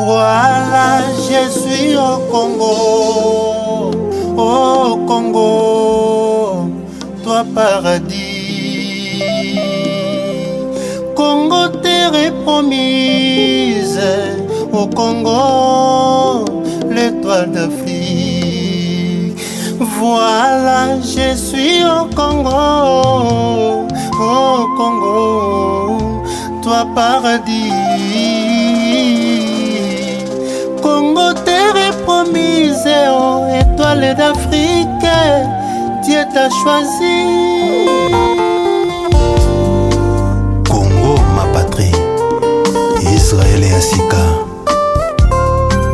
Voilà, je suis au Congo, toi paradis. Congo, terre promise, au Congo, l'étoile d'Afrique. Voilà, je suis au Congo, toi paradis. Congo, terre promise, oh, étoile d'Afrique, Dieu t'a choisi. Congo, ma patrie, Israël et Asika.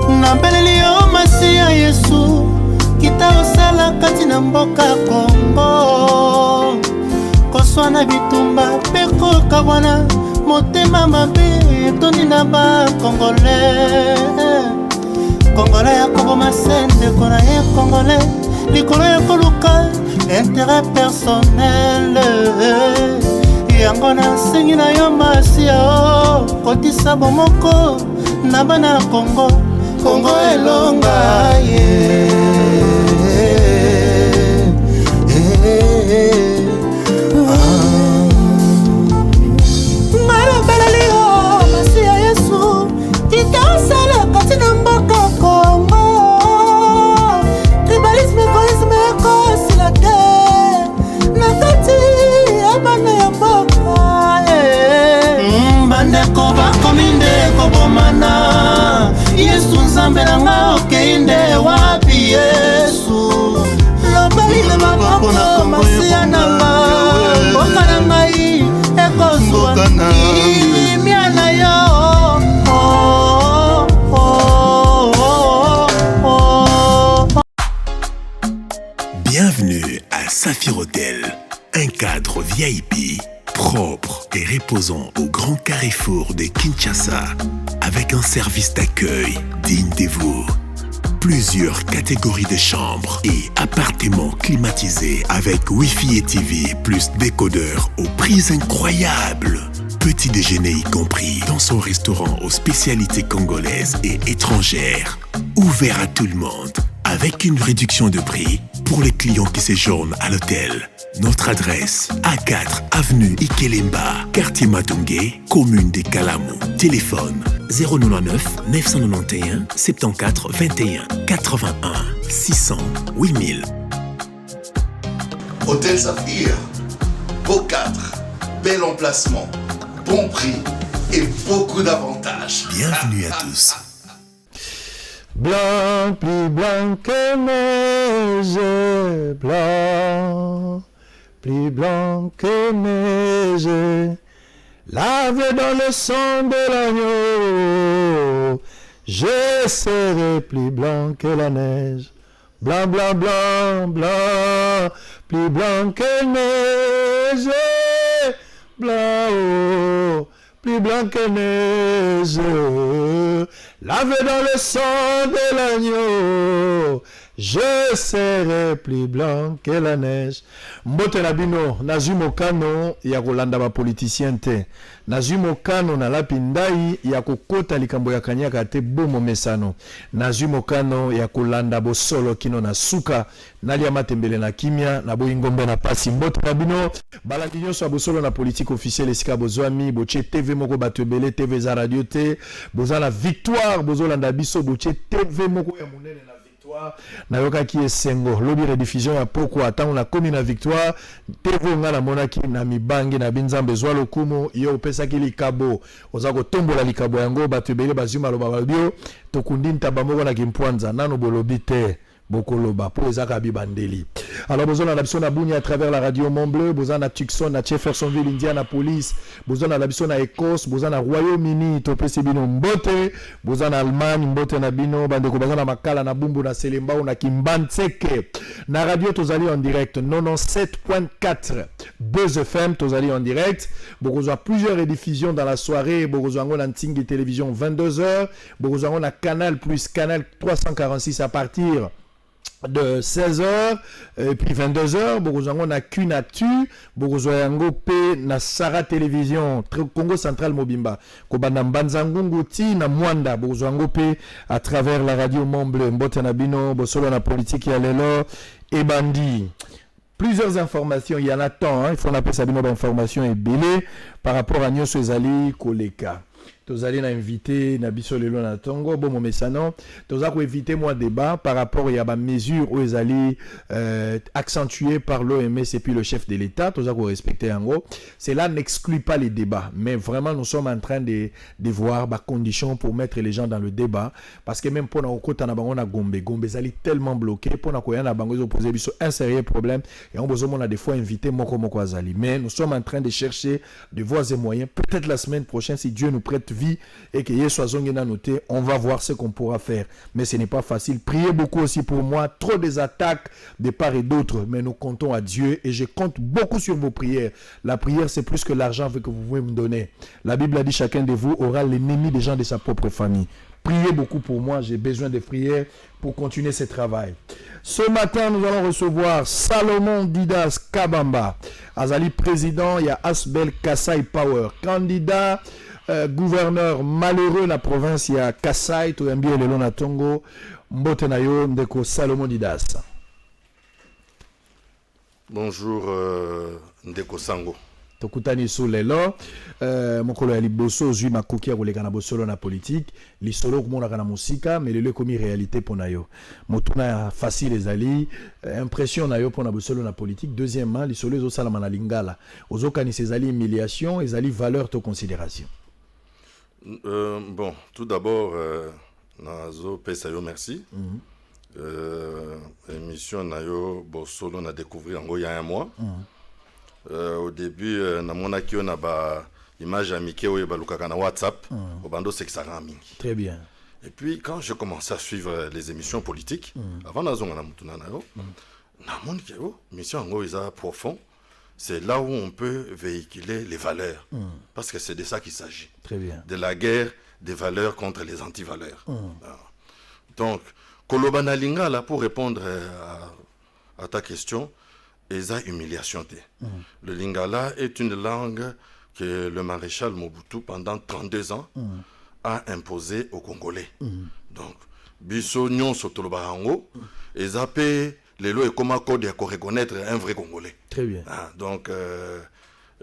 Nambeleli yo Masiya Yesu, kita osala kati na mboka Congo. Koswana bitumba pe kokabwana, motema mabe etoni na ba Congolais. Congolais ya koboma sende kona ye Congolais, likolo ya koluka intérêt personnel. Yango nasengi na yo Masiya, kotisa bomoko na bana Congo. Congo elonga ye Mara belali yo Masiya Yesu, tika osala kati na mboka Congo. Tribalisme, égoïsme, ekosila te na kati ya bana ya mboka. Bandeko bakomi nde kobomana, Yesu nzambe nanga okei nde wapi Yesu. Lobeli na maboko Masiya nanga, mboka na ngai ekozwa kimia na yo. Bienvenue à Saphir Hotel, un cadre VIP propre et reposant au grand carrefour de Kinshasa, avec un service d'accueil digne de vous. Plusieurs catégories de chambres et appartements climatisés avec Wi-Fi et TV plus décodeur aux prix incroyables. Petit déjeuner y compris dans son restaurant aux spécialités congolaises et étrangères. Ouvert à tout le monde avec une réduction de prix pour les clients qui séjournent à l'hôtel. Notre adresse, A4 avenue Ikelemba, quartier Matungé, commune de Kalamou. Téléphone 099 991 74 21 81 600 8000. Hôtel Saphir, beau cadre, bel emplacement, bon prix et beaucoup d'avantages. Bienvenue à tous. Blanc, plus blanc que neige, blanc, plus blanc que neige, lavé dans le sang de l'agneau, je serai plus blanc que la neige. Blanc, blanc, blanc, blanc, plus blanc que neige, blanc, oh, plus blanc que neige, lavé dans le sang de l'agneau, je serai plus blanc que la neige. Mbote na bino, nazwi mokano ya kolanda ba politicien te. Nazwi mokano na lapindai ya kokota likambo ya kanyaka te bomo mesano. Nazwi mokano ya kolanda bosolo kino na suka, nalia matembele na kimia, na boingombe na pasi. Mbote na bino, balandi nyonso ya bosolo na politique officielle esika bozwami, boche TV moko batebele, TV za radio te, bozala victoire, bozolanda biso, boche TV moko ya munene na na yoka ki esengo lobi rediffusion ya poko atango na komi na victoire TV nga na monaki na mibangi na binzambe zwa lokumu yo opesa ki likabo oza ko tombola likabo yango batebele bazima loba balbio tokundi ntaba moko na kimpwanza nano bolobi te bokoloba po ezaka bibandeli. Alors besoin la biso na Bunia à travers la radio Mont Bleu, besoin na Tucson na Jeffersonville Indianapolis, besoin na biso na Écosse, besoin na Royaume-Uni to pesi bino mbote, besoin na Allemagne mbote na bino bandeko besoin na Makala na Bumbu na Selemba na Kimbantseke. Na radio tozali en direct 97.4 Buzz FM tozali en direct. Bokozwa plusieurs rediffusions dans la soirée, bokozwa ngo na Ntingi télévision 22h, bokozwa ngo na Canal plus Canal 346 à partir de 16h et puis 22h bokozango na Kunatu bokozoyango pe na Sara Télévision Congo Central Mobimba kobanda Mbanzangungu ti na Mwanda bokozango pe à travers la radio Mont-Bleu mbote na bino bosolo na politique ya lelo et bandi. Plusieurs informations, il y en a tant, hein, il faut appeler ça d'informations et belé par rapport à Nyonso Ezali Koleka. Tozali na invité na biso lelo na tongo bon momesano toza ko éviter moi débat par rapport à ba mesure où ezali accentué par l'OMS et puis le chef de l'État toza ko respecter en gros. Cela n'exclut pas les débats mais vraiment nous sommes en train de voir ba conditions pour mettre les gens dans le débat parce que même pour na okota na bango na Gombe ezali tellement bloqué pour na koya na bango zo poser biso un sérieux problème et on besoin a des fois invité moko azali mais nous sommes en train de chercher de voies et moyens peut-être la semaine prochaine si Dieu nous prête vie et que Yeswazongena noté, on va voir ce qu'on pourra faire. Mais ce n'est pas facile. Priez beaucoup aussi pour moi. Trop des attaques de part et d'autre. Mais nous comptons à Dieu et je compte beaucoup sur vos prières. La prière, c'est plus que l'argent que vous pouvez me donner. La Bible a dit chacun de vous aura l'ennemi des gens de sa propre famille. Priez beaucoup pour moi. J'ai besoin de prières pour continuer ce travail. Ce matin, nous allons recevoir Salomon Didas Kabamba. Azali président, il y a Asbel Kassai Power. Candidat gouverneur malheureux la province, il y a Kassai, Toyambi et Lelona Tongo, Mbotenayo, Ndeko Salomon Didas. Bonjour, Ndeko Sango. Tokutani sous lelo mokolo ya liboso zui makoki ya koleka na bosolo na politique lisolo komona kana musika mais lelo komi réalité pona yo motuna facile ezali impression na yo pona bosolo na politique. Deuxièmement lisolo ezo sala na lingala ozokani ezali humiliation ezali valeur to considération. Bon, tout d'abord nazo pesa yo merci. Émission na yo bosolo na découvrir ngo il y a un mois. Au début na mona ki on a ba image amike ou balukaka na WhatsApp au bando c'est que ça rend mingi. Très bien. Et puis quand je commençais à suivre les émissions politiques avant na zonga na mutuna na yo na mona ki yo mission ngo isa profond. C'est là où on peut véhiculer les valeurs parce que c'est de ça qu'il s'agit. Très bien. De la guerre des valeurs contre les anti-valeurs. Donc Kolobana Lingala pour répondre à ta question eza humiliation te. Le lingala est une langue que le maréchal Mobutu pendant 32 ans a imposée aux Congolais. Donc biso nyonso tolobarango eza pe lelo et comment code ya reconnaître un vrai Congolais. Très bien. Donc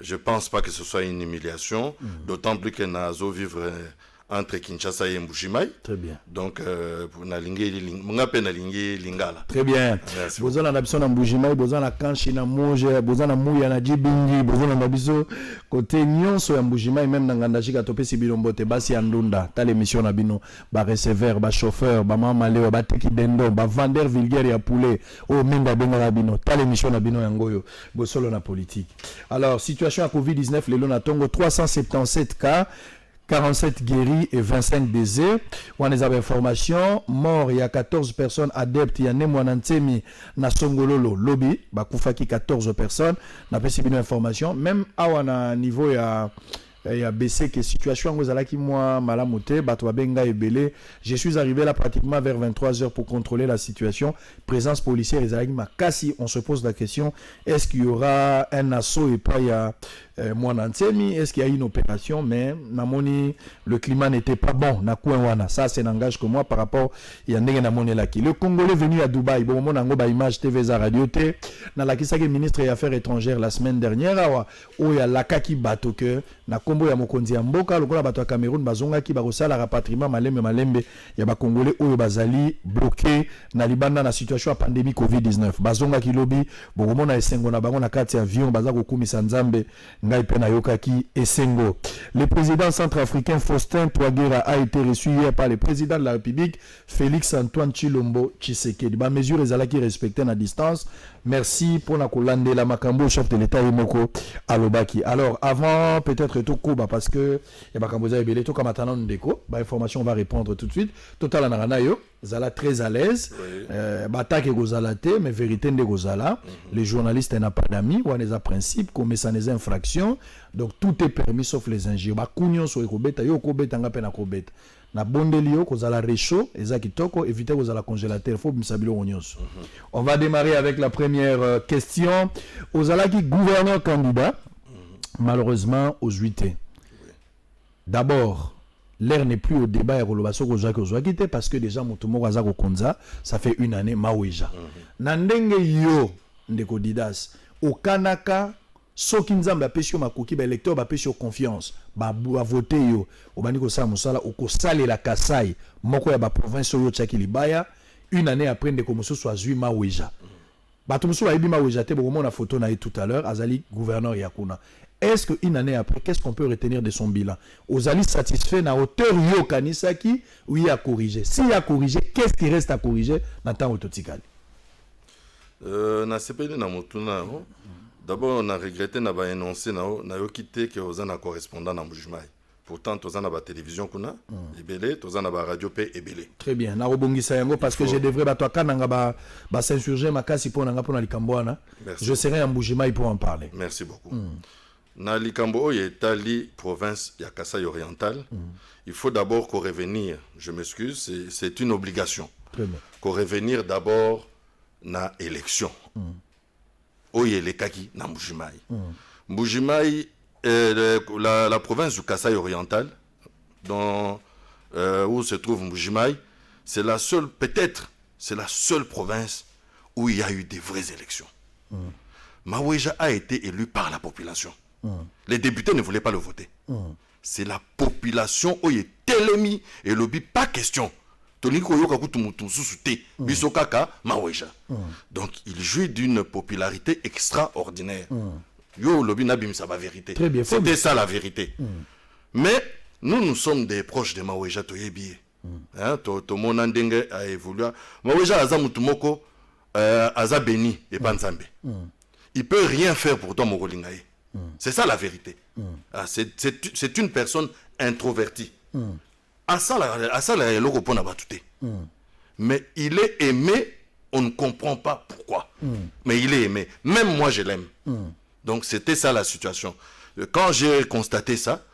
je pense pas que ce soit une humiliation, d'autant plus que nazo vivre entre Kinshasa et Mbujimayi. Très bien. Donc pour na lingi lingala. Très bien. Bozana na biso na Mbujimayi, bozana kanshi na moje, bozana muya na jibingi, bozana na biso côté nyonso ya Mbujimayi même na nganda jika topesi bilombote basi andunda, ta l'émission na bino, ba receveur, ba chauffeur, ba mama leo, ba teki dendo, ba vendeur vulgaire ya poulet, o menga benga na bino, ta l'émission na bino yangoyo, bosolo na politique. Alors, situation à Covid-19 lelo na Tongo 377 cas. 47 guéris et 25 décès. On a des informations. Mort, il y a 14 personnes adeptes. Il y a Nemwanantemi, Nasongololo, Lobby, Bakoufaki, 14 personnes. On a pas une information. Même à un niveau, il y a baissé que situation qui moi malamoté batwa benga et belé. Je suis arrivé là pratiquement vers 23h pour contrôler la situation. Présence policière et Makasi, on se pose la question, est-ce qu'il y aura un assaut et pas il y a est-ce qu'il y a une opération? Mais namoni le climat n'était pas bon na Kouenwana. Ça c'est n'engage que moi par rapport il y a namoni là qui le Congolais venu à Dubaï bon mon nango ba image TV za radio T na la kisaki ministre des affaires étrangères la semaine dernière awa où il y a la kaki bato que na kombo ya mokonzi ya mboka lokola bato ya Cameroun bazonga ki ba kosala rapatriement malembe ya ba Congolais oyo bazali bloqué na libanda na situation ya pandémie Covid-19 bazonga ki lobi bon na esengo na bango na kati avion baza kokumisa nzambe. Le président centrafricain Faustin Touadéra a été reçu hier par le président de la République Félix Antoine Tshilombo Tshisekedi. Ba mesure ezalaki respectées à distance. Merci pour la kolande la makambo chef de l'État Yemoko Alobaki. Alors avant peut-être tout Kuba parce que ya makambo za ebele to kamatana ndeko ba information on va répondre tout de suite. Total anarana yo zala très à l'aise. Batake gozalate mais vérité nde gozala. Les journalistes n'ont pas d'amis ou les principes comme ça les infractions. Donc tout est permis sauf les injures. Ba kunyon so ekobeta yo kobeta nga pena kobeta. na bondelio kozala réchaud eza kitoko éviter kozala congélateur faut bisabilo onyonso. On va démarrer avec la première question. Ozalaki gouverneur candidat malheureusement aux 8 d'abord l'air n'est plus au débat et kolobaso ko kozwaki parce que déjà motomo azako konza ça fait une année maweja na ndenge yo ndeko Didas okanaka soki nzambe apesi yo makoki ba électeur ba pesi yo confiance ba voter yo obandi ko sala musala okosalela Kasai moko ya ba province yo tchaki libaya une année après ndeko mosusu azwi maweja bato mosusu ayebi maweja te bokomona photo na tout à l'heure azali gouverneur yakuna. Est-ce qu'une année après, qu'est-ce qu'on peut retenir de son bilan? Ozali satisfait na hauteur yo kanisaki ou il a corrigé? S'il a corrigé, qu'est-ce qui reste à corriger dans le temps autotikali? Na sepeli na motuna d'abord on a regretté na ba énoncé na yo quitté que ozana correspondant na Mbujimai. Pourtant ozana ba télévision kuna ebele, ozana ba radio pe ebele. Très bien. Na robongisa yango parce que je devrais ba toka nanga ba s'insurger makasi pour nanga pour na likambwana. Je serai en Mbujimai pour en parler. Merci beaucoup. Na likambo oyo etali province ya Kasai oriental, il faut d'abord qu'on revenir, je m'excuse, c'est une obligation. Qu'on revenir d'abord na élection. Oyo elekaki na Mbujimai. Mbujimai la province du Kasai oriental dans où se trouve Mbujimai, c'est la seule peut-être c'est la seule province où il y a eu des vraies élections. Maweja a été élu par la population. Les députés ne voulaient pas le voter. C'est la population qui est telemi et le but pas question. Donc il jouit d'une popularité extraordinaire. Yo lobi nabim ça va vérité. C'était ça la vérité. Mais nous sommes des proches de Maweja toyebi. Hein to monandenge a évolué. Maweja aza mutumoko aza béni et panzambe. Il peut rien faire pour toi Mokolingaye. C'est ça la vérité. C'est une personne introvertie. Mais il est aimé, on ne comprend pas pourquoi. Mais il est aimé. Même moi, je l'aime. Donc, c'était ça la situation. Quand j'ai constaté ça,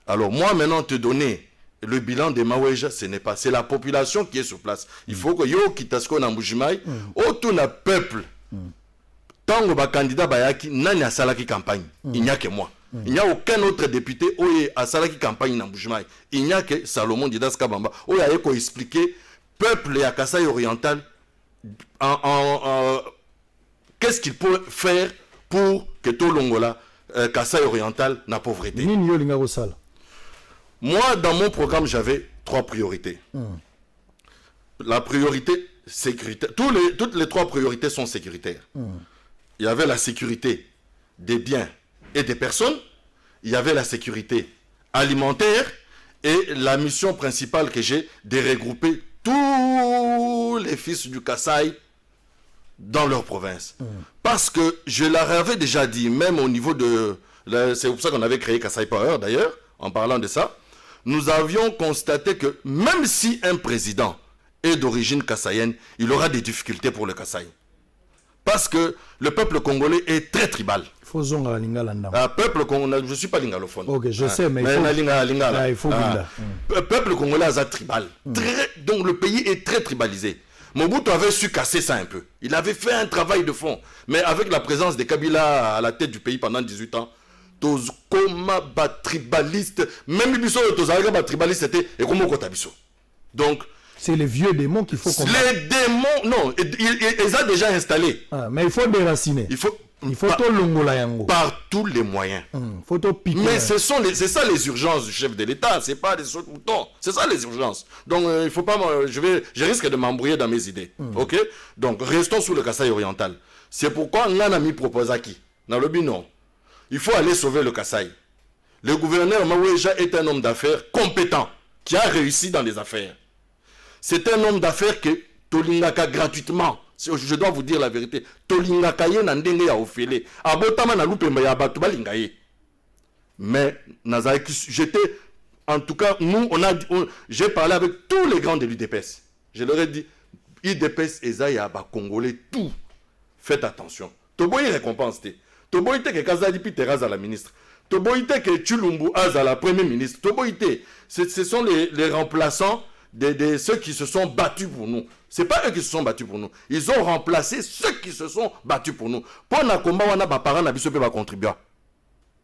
alors moi, maintenant, te donner le bilan de Maweja, ce n'est pas. C'est la population qui est sur place. Il faut que yo kitasko na Mbujimai, autour na peuple. Tant que candidat bayaki nani a salaki campagne, il n'y a que moi. Il n'y a aucun autre député qui a salaki campagne dans Mbujimai. Il n'y a que Salomon Didas Kabamba qui a expliqué peuple et à Kasai oriental qu'est-ce qu'il peut faire pour que tout l'Ongola Kasai oriental n'a pauvreté. Moi dans mon programme j'avais 3 priorités. La priorité sécuritaire, toutes les 3 priorités sont sécuritaires. Il y avait la sécurité des biens et des personnes, il y avait la sécurité alimentaire et la mission principale que j'ai de regrouper tous les fils du Kasai dans leur province. Parce que je leur avais déjà dit, même au niveau de... C'est pour ça qu'on avait créé Kasai Power d'ailleurs, en parlant de ça. Nous avions constaté que même si un président est d'origine kassaïenne, il aura des difficultés pour le Kasai. Parce que le peuple congolais est très tribal. Peuple congolais, je ne suis pas lingalophone. Ok, je sais, mais il faut peuple congolais est tribal. Donc le pays est très tribalisé. Mobutu avait su casser ça un peu. Il avait fait un de fond. Mais avec la présence de Kabila à la tête du pays pendant 18 ans, Tozkoma tribaliste, même Bisso Tozaraga tribaliste, c'était Ekomo Kotabiso. Donc, c'est les vieux démons qu'il faut combattre. Les démons, non, ils ont déjà installé. Mais il faut déraciner. Il faut tout l'ongola yango. Par tous les moyens. Faut tout piquer. Mais c'est ça les urgences du chef de l'État, c'est pas des autres moutons. C'est ça les urgences. Donc il faut pas, je risque de m'embrouiller dans mes idées. Ok? Donc restons sous le Kasai oriental. C'est pourquoi Nanami propose à qui? Dans le binon. Il faut aller sauver le Kasai. Le gouverneur Maweja est un homme d'affaires compétent, qui a réussi dans les affaires. C'est un homme d'affaires que Tolingaka gratuitement, je dois vous dire la vérité, Tolingaka ye na ndenge ya ofele, abotama na lupemba ya batu balinga ye. Mais j'étais, en tout cas, j'ai parlé avec tous les grands de l'UDPS. Je leur ai dit, UDPS ezaya ba congolais tout. Faites attention. Toboy récompense te. Toboy te que Kazadi pi terrasse à la ministre. Toboïté que Chulumbu Azala, Premier ministre. Toboïté, ce sont les remplaçants de ceux qui se sont battus pour nous. Ce n'est pas eux qui se sont battus pour nous. Ils ont remplacé ceux qui se sont battus pour nous. Pendant le combat, on a parents qui ont contribué.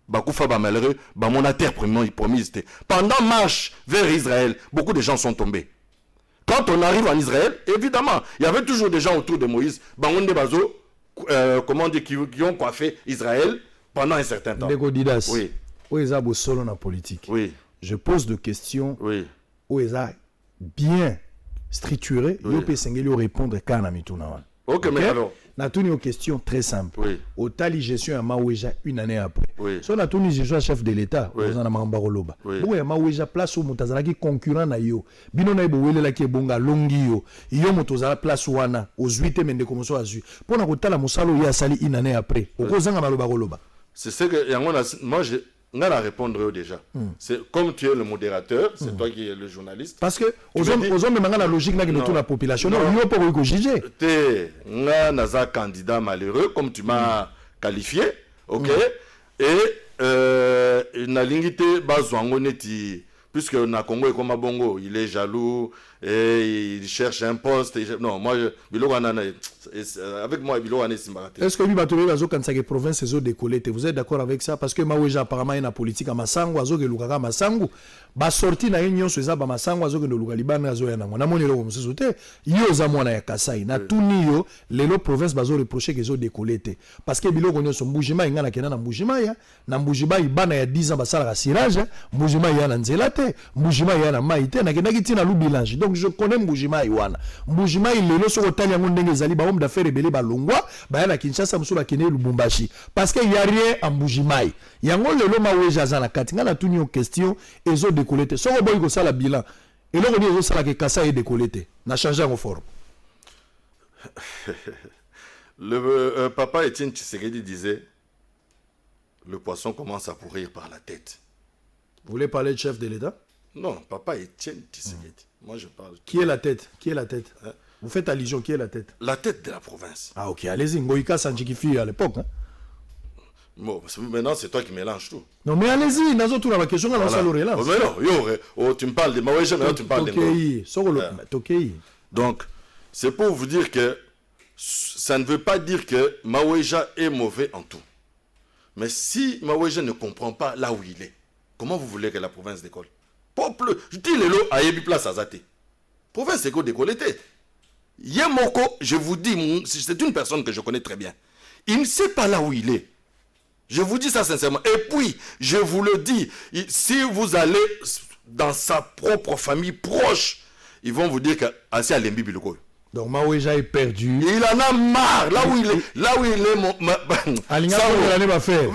Bakoufa malheureux, mon terre promise. Pendant marche vers Israël, beaucoup de gens sont tombés. Quand on arrive en Israël, évidemment, il y avait toujours des gens autour de Moïse, qui ont coiffé Israël pendant un certain temps. Oui. Où est-ce solo dans la politique? Oui. Je pose des questions. Oui. Où est-ce bien structuré, il peut s'engager répondre quand on a. Ok, mais alors. On a une question très simple. Oui. Au tali gestion à Maouéja une année après. Oui. Si on a une gestion chef de l'État, oui. On a Mambaro-Loba. Oui. Bon, il y a Maouéja place où Moutazala qui concurrent na yo. Bino na ibo wele la qui bonga longi yo. Yo Moutazala place wana. Aux 8 mende comme ça azu. Pour na kotala musalo ya sali une année après. Au kozanga Malobaro-Loba. C'est ce que moi je vais la répondre déjà. C'est comme tu es le modérateur, c'est toi qui es le journaliste. Parce que aux hommes de la logique là que la population, non, il faut pas juger. T'es un candidat malheureux comme tu m'as qualifié, ok? Et na lingité bazouangoneti puisque na Congo et comme Bongo, il est jaloux et il cherche un poste. Non, moi avec moi est-ce que lui va trouver quand ça que province est décollé? Vous êtes d'accord avec ça? Parce que Maouéja apparemment il y a une politique à Massango, azo que Lukaka Massango, ba sorti na union sur ça ba Massango azo que Luka Liban azo yana. Na moni lo comme soute, yo za mwana ya Kasai. Na tuni yo lelo province bazo reprocher que zo décollé te. Parce que biloko nyo so Mbujima ingana kena na Mbujima ya, na Mbujima ibana ya 10 ans basala ka sirage, Mbujima ya na nzela te, Mbujima ya na maite na kena kitina lu bilange. Donc je connais Mbujima iwana. Mbujima lelo so otali yango ndenge zali ba homme d'affaires rebelle ba longwa, ba na Kinshasa muso ba kene Lubumbashi. Parce que y a rien en Mbujima. Yango lelo Maouéja za na katinga na tuni yo question ezo décollé te. So boy ko sala bilan. Et là on dit ezo sala ke kasa e décollé te. Na changer en forme. Le papa Étienne Tshisekedi disait le poisson commence à pourrir par la tête. Vous voulez parler de chef de l'État? Non, papa Étienne Tshisekedi. Moi je parle. Qui est la tête? Qui est la tête? Vous faites allusion, qui est la tête? La tête de la province. Ah ok, allez-y, Ngoïka Sanjikifi à l'époque. Hein? Bon, maintenant c'est toi qui mélanges tout. Non mais allez-y, nazo tout la question, on va l'oreille là. Mais non, tu me parles de Maouéja, maintenant tu me parles de Tokei. Donc, c'est pour vous dire que ça ne veut pas dire que Maouéja est mauvais en tout. Mais si Maouéja ne comprend pas là où il est, comment vous voulez que la province décolle? Peuple, je dis le lot à Yebi Place à Zate. Province est décollée. Yemoko, je vous dis, c'est une personne que je connais très bien. Il ne sait pas là où il est. Je vous dis ça sincèrement. Et puis, je vous le dis, si vous allez dans sa propre famille proche, ils vont vous dire que assez à Lembi Biloko. Donc Maouéja est perdu. Il en a marre. Là où il est,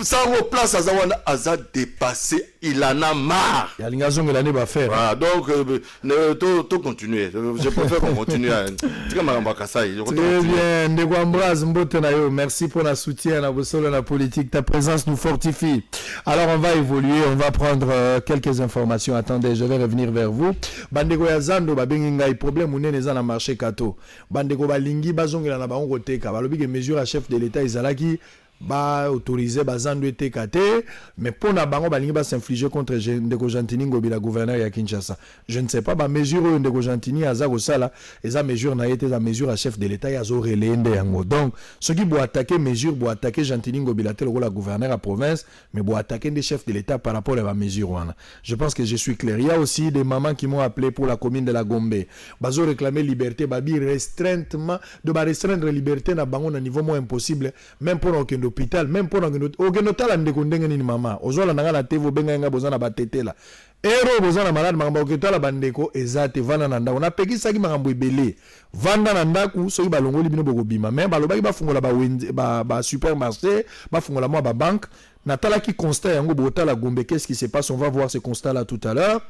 ça vaut place à Zawanda, Aza dépassé. Il en a marre. Ah, donc, tout continuer. Je préfère qu'on continue. Très bien. Ndegwambraz Mbotenayo, merci pour la soutien à la politique. Ta présence nous fortifie. Alors, on va évoluer. On va prendre quelques informations. Attendez, je vais revenir vers vous. Bandego Yazando, Babenginga, problème, on est dans le marché Kato. Bandeko balingi bazongela na bango koteka balobi ke mesure à chef de l'État ezalaki ba autoriser bazando etekate mais pour na bango balingi ba s'infliger contre Ndeko Jantini Ngobila gouverneur ya Kinshasa. Je ne sais pas ba mesure Ndeko Jantini aza ko sala eza mesure na yete za mesure à chef de l'État ya zo relende yango. Donc ce qui bo attaquer mesure bo attaquer Jantini Ngobila tel la gouverneur à province mais bo attaquer des chefs de l'État par rapport à la mesure wana. Je pense que je suis clair. Il y a aussi des mamans qui m'ont appelé pour la commune de la Gombe. Bazo réclamer liberté babi restreindement de ba restreindre liberté na bango na niveau moins impossible même pour aucun hôpital même pour aucun hôpital ndeko ndenge ni mama ozola nanga la tevo benga nga bozana batetela ero bozana malade mamba oketala bandeko ezate vana na ndako na pekisaki makambo ebele vanda na ndaku soki balongoli bino bokobima mais balobaki bafungola ba supermarché bafungola mwa ba banque Natala qui constate yango botala Gombe, qu'est-ce qui se passe? On va voir ce constat là tout à l'heure.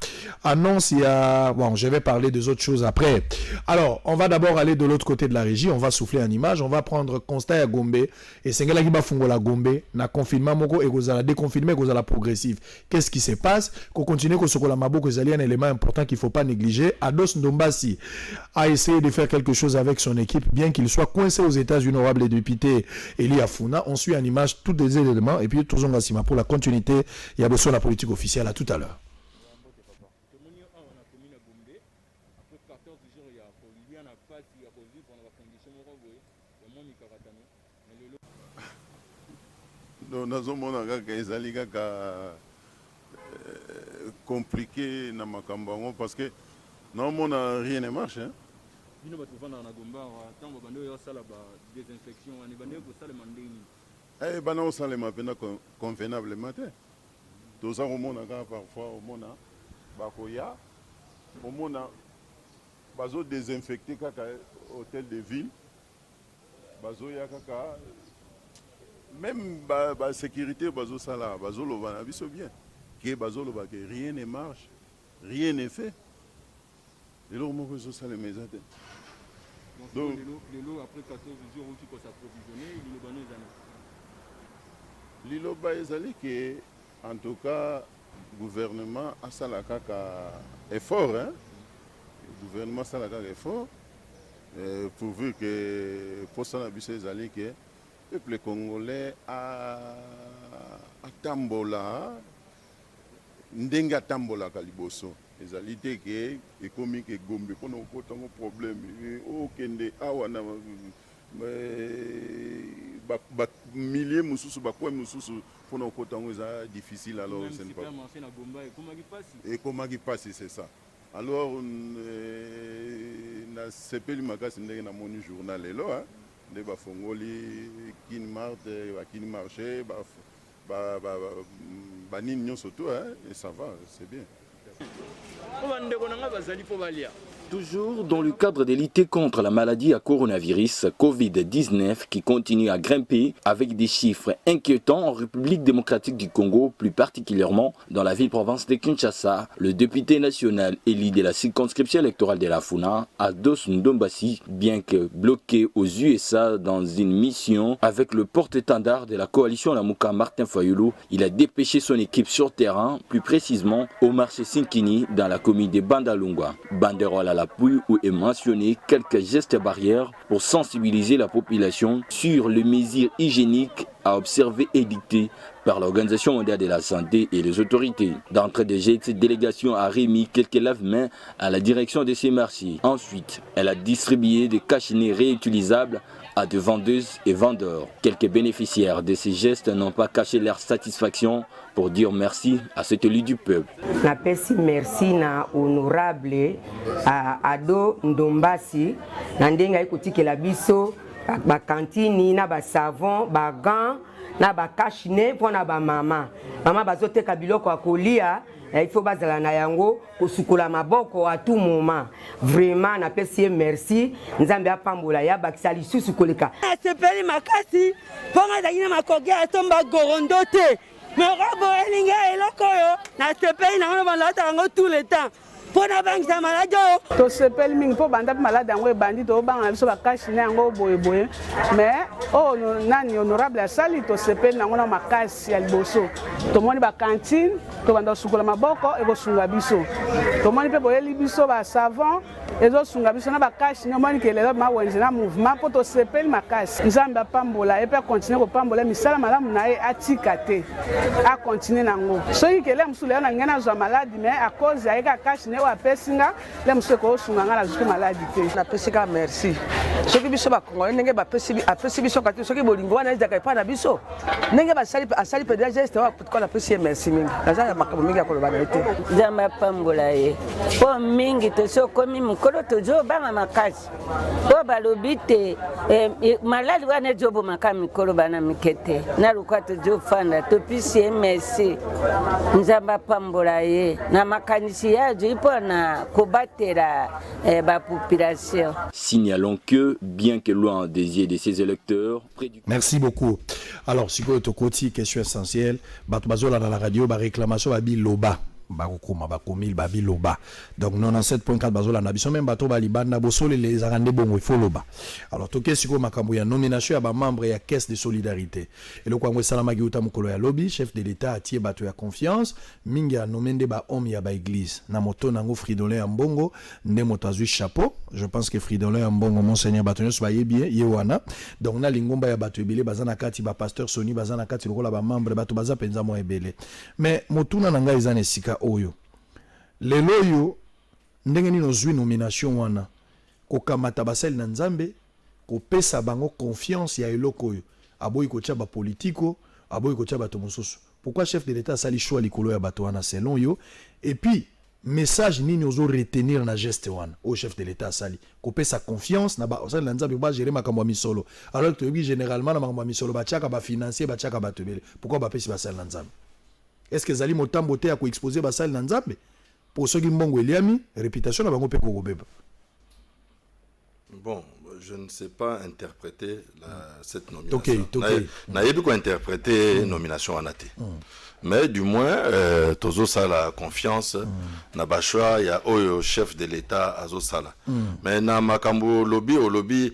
Annonce, il y a bon, je vais parler des autres choses après. Alors, on va d'abord aller de l'autre côté de la régie, on va souffler en image, on va prendre constat à Gombe et sengela qui ba fungola Gombe na confinement moko et gozala déconfinement gozala progressif. Qu'est-ce qui se passe? Qu'on continue que ce que la Maboko est un élément important qu'il ne faut pas négliger. Ados Ndombasi a essayé de faire quelque chose avec son équipe, bien qu'il soit coincé aux États-Unis, honorable député Eli Afuna. On suit en image tous les éléments et puis tous on pour la continuité. Il y a besoin de la politique officielle. À tout à l'heure. nazomona kaka ezali kaka compliqué na makambo yango parce que naomona rien ne marche bino bato bafanda na Gomba ntango bande oyo osala ba désinfection ani bande kosalema ndeni bana osalema mpena convenablement te toza komona kaka parfois omona bakoya omona bazodesinfecte kaka hôtel de ville bazoya kaka même la sécurité, bazoloba na biso bien. Que bazoloba que rien ne marche, rien n'est fait. Et là, on peut ça les maisons. Donc, l'eau après 14 jours où tu peux s'approvisionner, l'île Baezali que, en tout cas, le gouvernement a salaka effort, hein. Le gouvernement a salaka effort, pourvu que pour ça la biso ezali que le peuple congolais a tambola ndenga tambola kaliboso ezali te ke ekomi ke Gombe pona okota ngo problème okende awa na ba milliers mususu ba kwa mususu pona okota ngo eza difficile alors c'est pas et comment qui passe c'est ça alors na sepeli makasi ndenge na moni journal elo hein de bafongoli kini marte bakini marché banini nyonso to et ça va c'est bien. Toujours dans le cadre de lutter contre la maladie à coronavirus Covid-19 qui continue à grimper avec des chiffres inquiétants en République démocratique du Congo, plus particulièrement dans la ville-province de Kinshasa, le député national élu de la circonscription électorale de la Funa, Ados Ndombasi, bien que bloqué aux USA dans une mission avec le porte-étendard de la coalition Lamuka Martin Fayulu, il a dépêché son équipe sur terrain, plus précisément au marché Sinkini dans la commune de Bandalungwa. Banderole à l'appui où est mentionné quelques gestes barrières pour sensibiliser la population sur les mesures hygiéniques à observer et dictées par l'Organisation mondiale de la santé et les autorités. D'entrée de jeu, cette délégation a remis quelques lave-mains à la direction de ces marchés. Ensuite, elle a distribué des cache-nez réutilisables à des vendeuses et vendeurs. Quelques bénéficiaires de ces gestes n'ont pas caché leur satisfaction pour dire merci à cet élu du peuple. Merci na honorable Ado Ndombasi na ndenga ikotikela biso ba cantine na ba savon ba gants na ba cache-nez pona ba mama bazoteka biloko akolia. Il faut bazala na yango kosukola maboko à tout moment. Vraiment na pesi merci nzambe apambola ya bakisa lisusu koleka. Sepeli makasi ponga dagina makogea tomba gorondote. Merabo elinga eloko yo na sepeli na ngona balata yango tout le temps. Pona bangisa malade to sepeli mingi po banda malade yango ebandi to banga biso bakashi na yango boye mais oh nani honorable asali to sepeli na ngona makasi ya liboso to moni ba cantine to banda sukola maboko e ko sunga biso to moni pe boyeli biso ba savon ezo sunga biso na bakashi na moni ke lelo ma wenze na mouvement po to sepeli makasi nzambe apambola e pe continuer ko pambola misala malamu na e atika te a continuer nango soki ke le musule na ngena zo malade mais à cause ya ka kashi wa pesinga le museko sunga ngala zuki malade te na pesika merci soki biso ba kongo ndenge ba pesi biso kati soki bolingo wana ezaka pa na biso ndenge ba sali pe déjà c'était ko la pesi merci mingi naza makambo mingi akolo ba nete jamba pambola ye po mingi to sokomi mukolo to jo banga makasi po balobi te maladi wana jobo makami kolo bana mikete na lukwato jo fanda to pesi merci njamba pambola ye na makanisi ya jo na kobatera ba population. Signalons que bien que loin des yeux de ses électeurs. Merci beaucoup. Alors si vous êtes au côté question essentielle, batbazola dans la radio ba réclamation ba biloba bakokoma bakomi babiloba. Donc 97.4 bazola na biso même bato balibanda bosole les arande bongo il faut loba. Alors toke siko makambo ya nomination ya ba membre ya caisse de solidarité. Et le kwangwe salama giuta mukolo ya lobby chef de l'état atie bato ya confiance mingi a nomende ba homme ya ba église na moto nango Fridolin ya mbongo nde moto azui chapeau. Je pense que Fridolin ya mbongo monseigneur bato nyos ba yebie yewana. Donc na lingomba ya bato ebele bazana kati ba pasteur Soni bazana kati lokola ba membre bato baza penza mo ebele. Mais motuna nanga ezane sika oyo lelo yo ndenge nino zwi nomination wana kokamata basali na nzambe kopesa bango confiance ya eloko oyo aboyi kotia ba politiko aboyi kotia bato mosusu. Pourquoi chef de l'état sali choix likolo ya bato wana selon yo? Et puis message nini ozo retenir na geste wana au chef de l'état sali kopesa confiance na ba osali na nzambe ba gérer makambo ya misolo, alors que oui généralement na makambo ya misolo ba tiaka ba financier ba tiaka bato ebele. Pourquoi ba pesi basali na nzambe? Est-ce que zali motambo te ya ko exposer basali na nzambe pour ceux qui mbongo eliami réputation na bango pe ko beba? Bon, je ne sais pas interpréter cette nomination. Okay. Na yebi ko interpréter nomination anate. Mais du moins tozo sala confiance na bashwa ya oyo chef de l'état azo sala. Mais na makambo lobby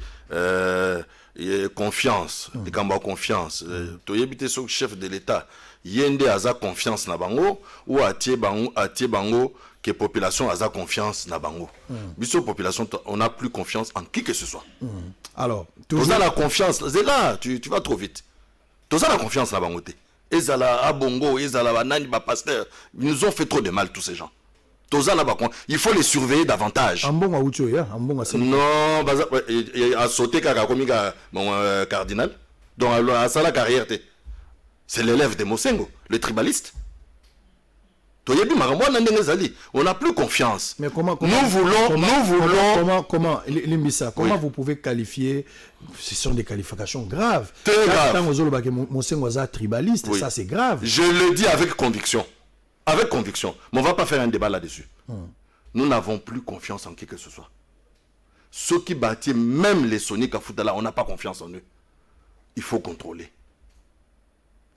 confiance, likambo confiance. To yebite so chef de l'état yende aza confiance na bango ou atie bango que population a confiance na bango. Biso population on n'a plus confiance en qui que ce soit. Alors, toujours la confiance, c'est là tu vas trop vite. Toza la confiance na bango te. Ezala abongo, ezala banani ba pasteur, ils nous ont fait trop de mal tous ces gens. Toza la bakon, il faut les surveiller davantage. Ambonga ucho ya, ambonga c'est non, baza a sauté kaka komi ka mon cardinal. Donc a sala carrière te. C'est l'élève de Mosengo, le tribaliste. On n'a plus confiance. Mais comment Limbisa, comment vous pouvez qualifier? Ce sont des qualifications graves. Très grave. Mosengo tribaliste, ça c'est grave. Je le dis avec conviction. Avec conviction. Mais on ne va pas faire un débat là-dessus. Nous n'avons plus confiance en qui que ce soit. Ceux qui bâtissent, même les Sonic à Foutala, on n'a pas confiance en eux. Il faut contrôler.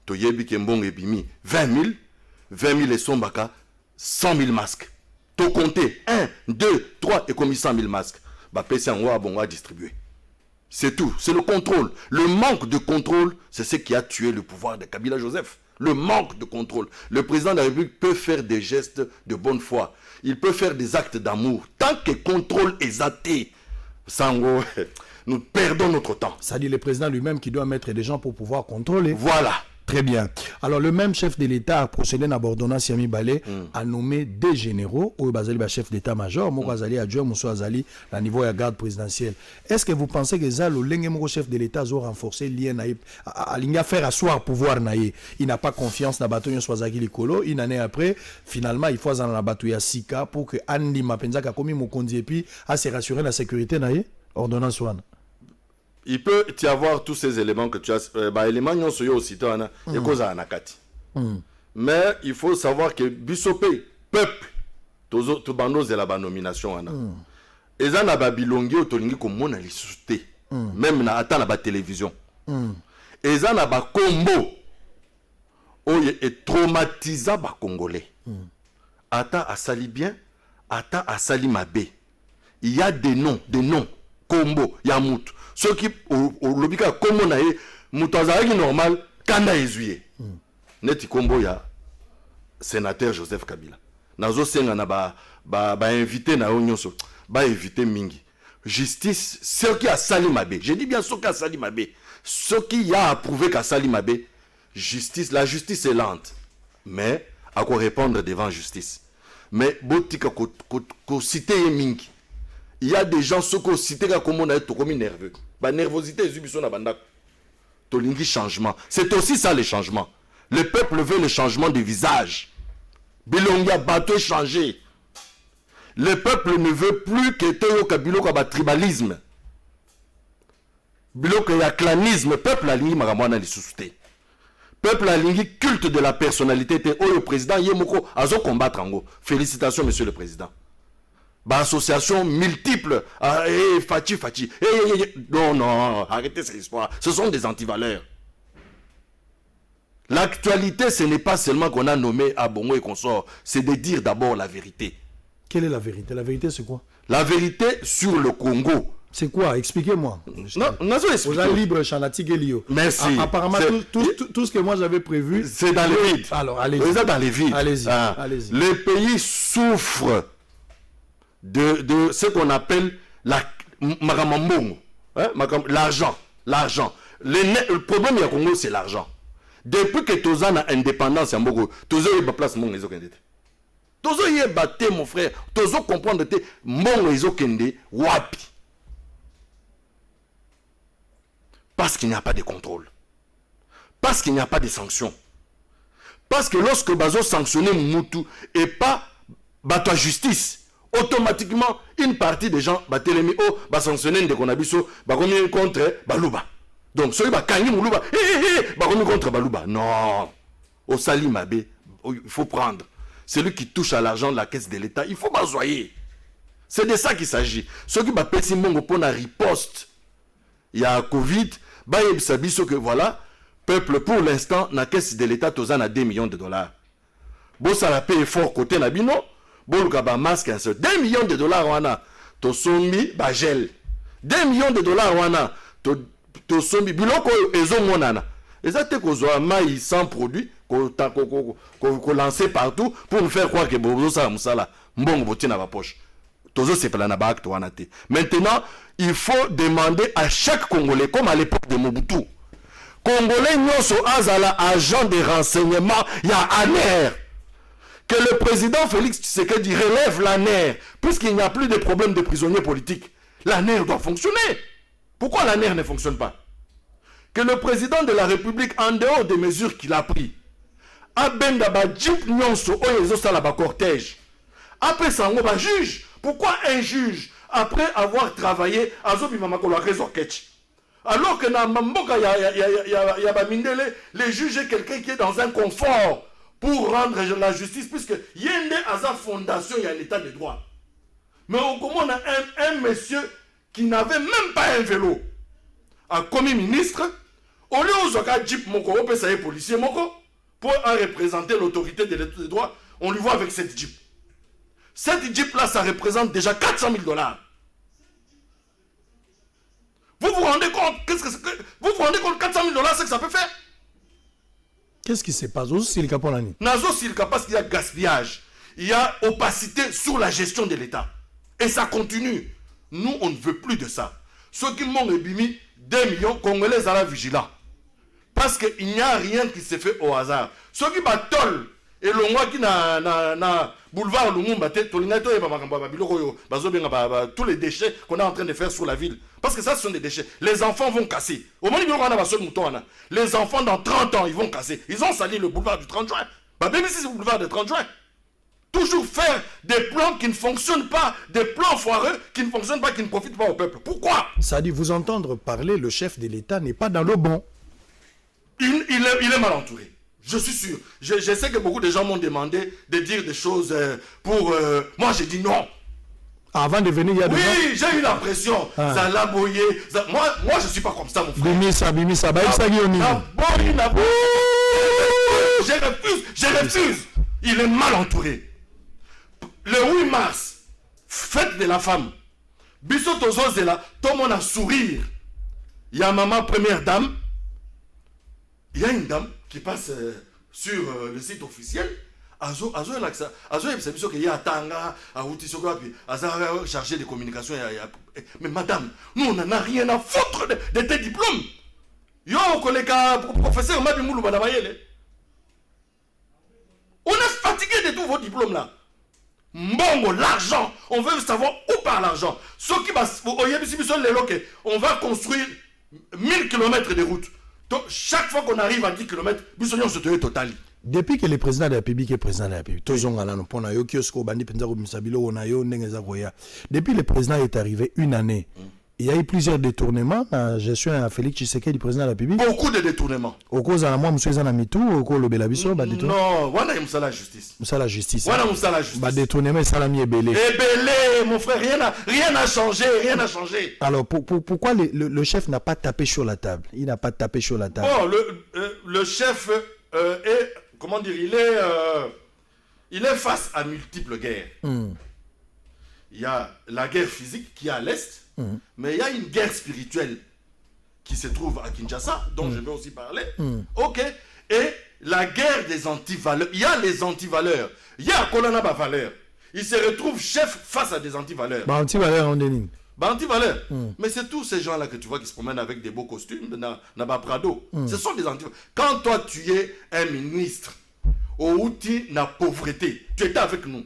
Toyebi Kembong Ebimi, 20 000 et Sombaka, 100 000 masques. To compter 1, 2, 3 et comme 100 000 masques. Bah, PC en Ouah, bon, distribuer. C'est tout. C'est le contrôle. Le manque de contrôle, c'est ce qui a tué le pouvoir de Kabila Joseph. Le manque de contrôle. Le président de la République peut faire des gestes de bonne foi. Il peut faire des actes d'amour. Tant que contrôle est athée, Sango, nous perdons notre temps. Ça dit le président lui-même qui doit mettre des gens pour pouvoir contrôler. Voilà. Très bien. Alors, le même chef de l'État a procédé à l'ordonnance Yami Balé a nommé des généraux, ou Bazali, chef d'état-major, Moko Azali, adjoint, Mousso Azali, à niveau de la garde présidentielle. Est-ce que vous pensez que ça, le chef de l'État a renforcé le lien à faire asseoir pouvoir naïe? Il n'a pas confiance dans la bataille Swazaki Likolo. Une année après, finalement, il faut dans la bataille Sika pour que Andy Mapenza a commis Mokondi et puis à se rassurer la sécurité naïe? Ordonnance One. Il peut y avoir tous ces éléments que tu as. Éléments aussi et cause à Anakati. Mais il faut savoir que Bissopé, peuple, tout bando c'est la nomination. Et ça n'a pas bilongé au tolingi comme mon alisouté. Même na attend la télévision. Et ça n'a pas combo. Et traumatisa ba Congolais. Ata a sali bien, ata a sali mabé. Il y a des noms, combo, Yamout. Ceux qui au lobika comme on a moutazari normal kanda ezuye neti kombo ya sénateur Joseph Kabila nazo senga na ba invité na onyoso ba invité mingi justice ceux qui a sali mabe, je dis bien ceux qui a sali mabe, ceux qui a approuvé qu'a sali mabe, justice, la justice est lente mais à quoi répondre devant justice. Mais botika ko cité mingi. Il y a des gens qui ont cité comme on a été comme nerveux. La nervosité est subissée dans banda. Tolingi changement. C'est aussi ça le changement. Le peuple veut le changement de visage. Bilonga bateau changé. Le peuple ne veut plus que Toyo Kabilo kaba tribalisme. Biloko ya clanisme. Peuple a lingi maramwana li susute. Peuple a lingi culte de la personnalité. Le président Yemoko azo combattre ango. Félicitations monsieur le président. Association multiple. Fati. Non, arrêtez cette histoire. Ce sont des antivaleurs. L'actualité, ce n'est pas seulement qu'on a nommé Abongo et qu'on sort, c'est de dire d'abord la vérité. Quelle est la vérité? La vérité, c'est quoi? La vérité sur le Congo. C'est quoi? Expliquez-moi. Non, vous êtes libre, Chanati Gelio. Merci. Apparemment, tout ce que moi j'avais prévu... C'est dans les vides. Alors, allez-y. Vous êtes dans les vides. Allez-y. Allez-y. Les pays souffrent de ce qu'on appelle l'argent. Le problème du Congo, c'est l'argent. Depuis que Tozan a indépendance, Tozan a place mon les okende. Tozan y est battu, mon frère. Tozan comprendre que mon les okende wapi. Parce qu'il n'y a pas de contrôle. Parce qu'il n'y a pas de sanctions. Parce que lorsque Bazo sanctionne Moutou et pas bateau justice, automatiquement une partie des gens va sanctionner de Konabiso, va contre Balouba. Donc, ceux qui ont Moulouba, contre Balouba. Non. Au Sali Mabé, il faut prendre. Celui qui touche à l'argent de la caisse de l'État, il faut bazoyer. C'est de ça qu'il s'agit. Ceux qui ont pété Mongo pour la riposte, il y a Covid, que voilà, peuple pour l'instant, la caisse de l'État, Tozan a 2 millions de dollars. Bon, ça la paye fort côté Nabino, bon, le masque, 2 millions de dollars, on a, Tosombi, Bagel. 2 millions de dollars, on a, Tosombi, Biloko, Ezomonana. Et ça, c'est qu'on a maïs sans produit, qu'on lance partout pour nous faire croire que Bobo, ça, Moussala, Mbongo, Botina, va poche. Tozo, c'est pas la nabak, toi, Nate. Maintenant, il faut demander à chaque Congolais, comme à l'époque de Mobutu, Congolais, nous azala agent de renseignement, il y a ANER. Que le président Félix Tshisekedi relève l'ANER, puisqu'il n'y a plus de problème de prisonniers politiques. L'ANER doit fonctionner. Pourquoi l'ANER ne fonctionne pas? Que le président de la République, en dehors des mesures qu'il a prises, a bendaba djip nyonso oyezo salaba cortège. Après ça, on va juge. Pourquoi un juge, après avoir travaillé, alors que dans Mamboka, il y a les juges est quelqu'un qui est dans un confort pour rendre la justice, puisque il y a une fondation, il y a l'état de droit. Mais au Congo, on a un monsieur qui n'avait même pas un vélo, a commis ministre, au lieu où Jeep Moko, on peut savoir policier Moko, pour représenter l'autorité de l'état de droit, on lui voit avec cette Jeep. Cette Jeep-là, ça représente déjà 400 000 dollars. Vous vous rendez compte, vous vous rendez compte 400 000 dollars, c'est que ça peut faire? Qu'est-ce qui se passe? Nazo Silka parce qu'il y a gaspillage, il y a opacité sur la gestion de l'État. Et ça continue. Nous, on ne veut plus de ça. Ceux qui m'ont ébimi 2 millions, Congolais à la vigilance. Parce qu'il n'y a rien qui se fait au hasard. Ceux qui battent et le mois qui na boulevard Lumumba, tous les déchets qu'on est en train de faire sur la ville. Parce que ça, ce sont des déchets. Les enfants vont casser. Au moment où les enfants, dans 30 ans, ils vont casser. Ils ont sali le boulevard du 30 juin. Même si c'est le boulevard du 30 juin. Toujours faire des plans qui ne fonctionnent pas, des plans foireux qui ne fonctionnent pas, qui ne profitent pas au peuple. Pourquoi? Ça dit, vous entendre parler, le chef de l'État n'est pas dans le bon. Il est mal entouré. Je suis sûr. Je sais que beaucoup de gens m'ont demandé de dire des choses pour... moi, j'ai dit non. Avant de venir, il y a des gens... Oui, j'ai eu l'impression. Ça l'a boyé. Moi, je ne suis pas comme ça, mon frère. Bimisa. Je refuse. Il est mal entouré. Le 8 mars, fête de la femme. Biso Tozozela, tout le monde a sourire. Il y a maman première dame. Il y a une dame qui passe sur le site officiel. Azo il y a Tanga, chargé de communication. Mais madame, nous on n'en a rien à foutre de tes diplômes. Yo, collègue, professeur Mabimoulou Badabayele. On est fatigué de tous vos diplômes là. Mbongo, l'argent. On veut savoir où part l'argent. Ce qui va, on va construire 1000 km de route. Donc, chaque fois qu'on arrive à 10 km, Bissonion se trouve total. Depuis que le président de la République est président de la République, depuis le président est arrivé une année, il y a eu plusieurs détournements dans la gestion à Félix Tshisekedi du président de la République. Beaucoup de détournements. Au cause de la moi, monsieur Zanamitou, au cause de Belabiso, non, voilà, il y a la justice. La justice. Voilà, la justice. Détournement, salami et belé. Et mon frère, rien n'a changé, rien n'a changé. Alors, pourquoi le chef n'a pas tapé sur la table? Il n'a pas tapé sur la table. Bon, le chef comment dire, il est face à multiples guerres. Il y a la guerre physique qui est à l'Est, mais il y a une guerre spirituelle qui se trouve à Kinshasa, dont je vais aussi parler. Ok. Et la guerre des antivaleurs. Il y a les antivaleurs. Il y a Kolana Bavaleur. Il se retrouve chef face à des antivaleurs. Antivaleurs en déni. Antivaleurs. Mais c'est tous ces gens-là que tu vois qui se promènent avec des beaux costumes, Naba Prado. Ce sont des antivaleurs. Quand toi, tu es un ministre, au outil na pauvreté, tu étais avec nous.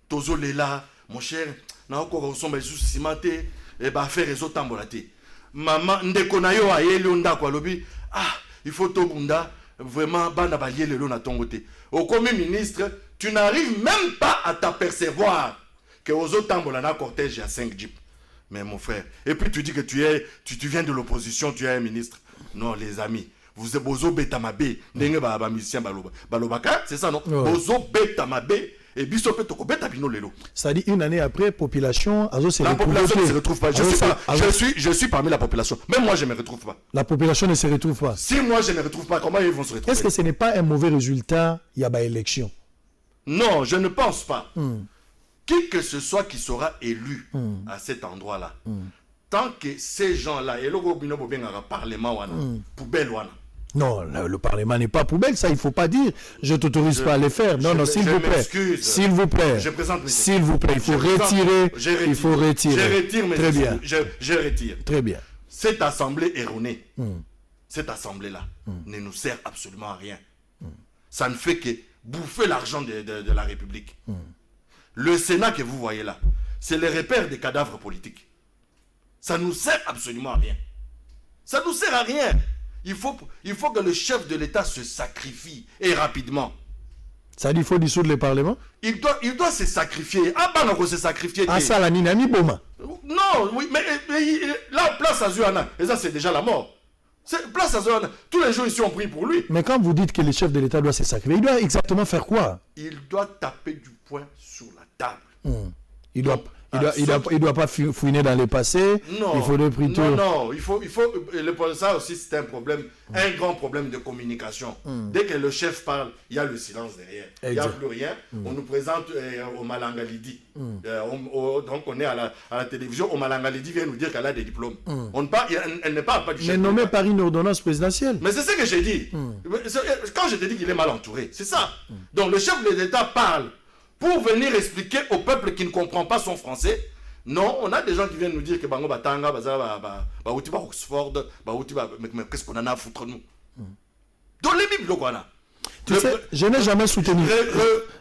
Tozo Lela, mon cher, na encore ressemble sous cimenté, et bah faire réseau tambolate. Maman, ndekonayo a yelonda kwa lobi. Ah, il faut to bunda, vraiment, bana balier le na tongote. Au comme ministre, tu n'arrives même pas à t'apercevoir que aux autres tambola na cortège il y a 5 jeeps. Mais mon frère, et puis tu dis que tu viens de l'opposition, tu es un ministre. Non, les amis. Vous êtes bozo betamabe, ndenge ba musicien balobaka, c'est ça non? Bozo betamabe. Et ça dit une année après, population, la population ne se retrouve pas. Je suis parmi la population. Même moi, je ne me retrouve pas. La population ne se retrouve pas. Si moi, je ne me retrouve pas, comment ils vont se retrouver? Est-ce que ce n'est pas un mauvais résultat, il y a pas élection? Non, je ne pense pas. Qui que ce soit qui sera élu à cet endroit-là, tant que ces gens-là, et le Parlement, poubelle, non, le Parlement n'est pas poubelle, ça il ne faut pas dire. Je ne t'autorise pas à le faire. Non, s'il vous plaît. S'il vous plaît. S'il vous plaît, il faut retirer. Il faut retirer. Je retire, mais très bien. Je retire. Très bien. Cette assemblée erronée, cette assemblée-là, ne nous sert absolument à rien. Ça ne fait que bouffer l'argent de la République. Le Sénat que vous voyez là, c'est le repère des cadavres politiques. Ça ne nous sert absolument à rien. Ça ne nous sert à rien. Il faut que le chef de l'État se sacrifie et rapidement. Ça dit qu'il faut dissoudre le Parlement? Il doit se sacrifier. Ah, bah non, se sacrifier. Ah, ça, la Ninami Boma. Non, oui, mais là, place à Zuana, et ça, c'est déjà la mort. Place à Zuana. Tous les jours, ici, on prie pour lui. Mais quand vous dites que le chef de l'État doit se sacrifier, il doit exactement faire quoi? Il doit taper du poing sur la table. Il doit pas fouiner dans le passé. Non, il faudrait plutôt... Non, il faut ça aussi c'est un problème, un grand problème de communication. Dès que le chef parle, il y a le silence derrière. Il n'y a plus rien. On nous présente au Malangalidi. Donc on est à la télévision, au Malangalidi vient nous dire qu'elle a des diplômes. Elle ne parle pas du chef. Mais nommé par une ordonnance présidentielle. Mais c'est ce que j'ai dit. Quand je te dis qu'il est mal entouré, c'est ça. Donc le chef de l'État parle pour venir expliquer au peuple qui ne comprend pas son français. Non, on a des gens qui viennent nous dire que Bango Batanga, Oxford, mais qu'est-ce qu'on en a à foutre nous? Dans les Bibles, quoi, là. Tu sais, je n'ai jamais soutenu.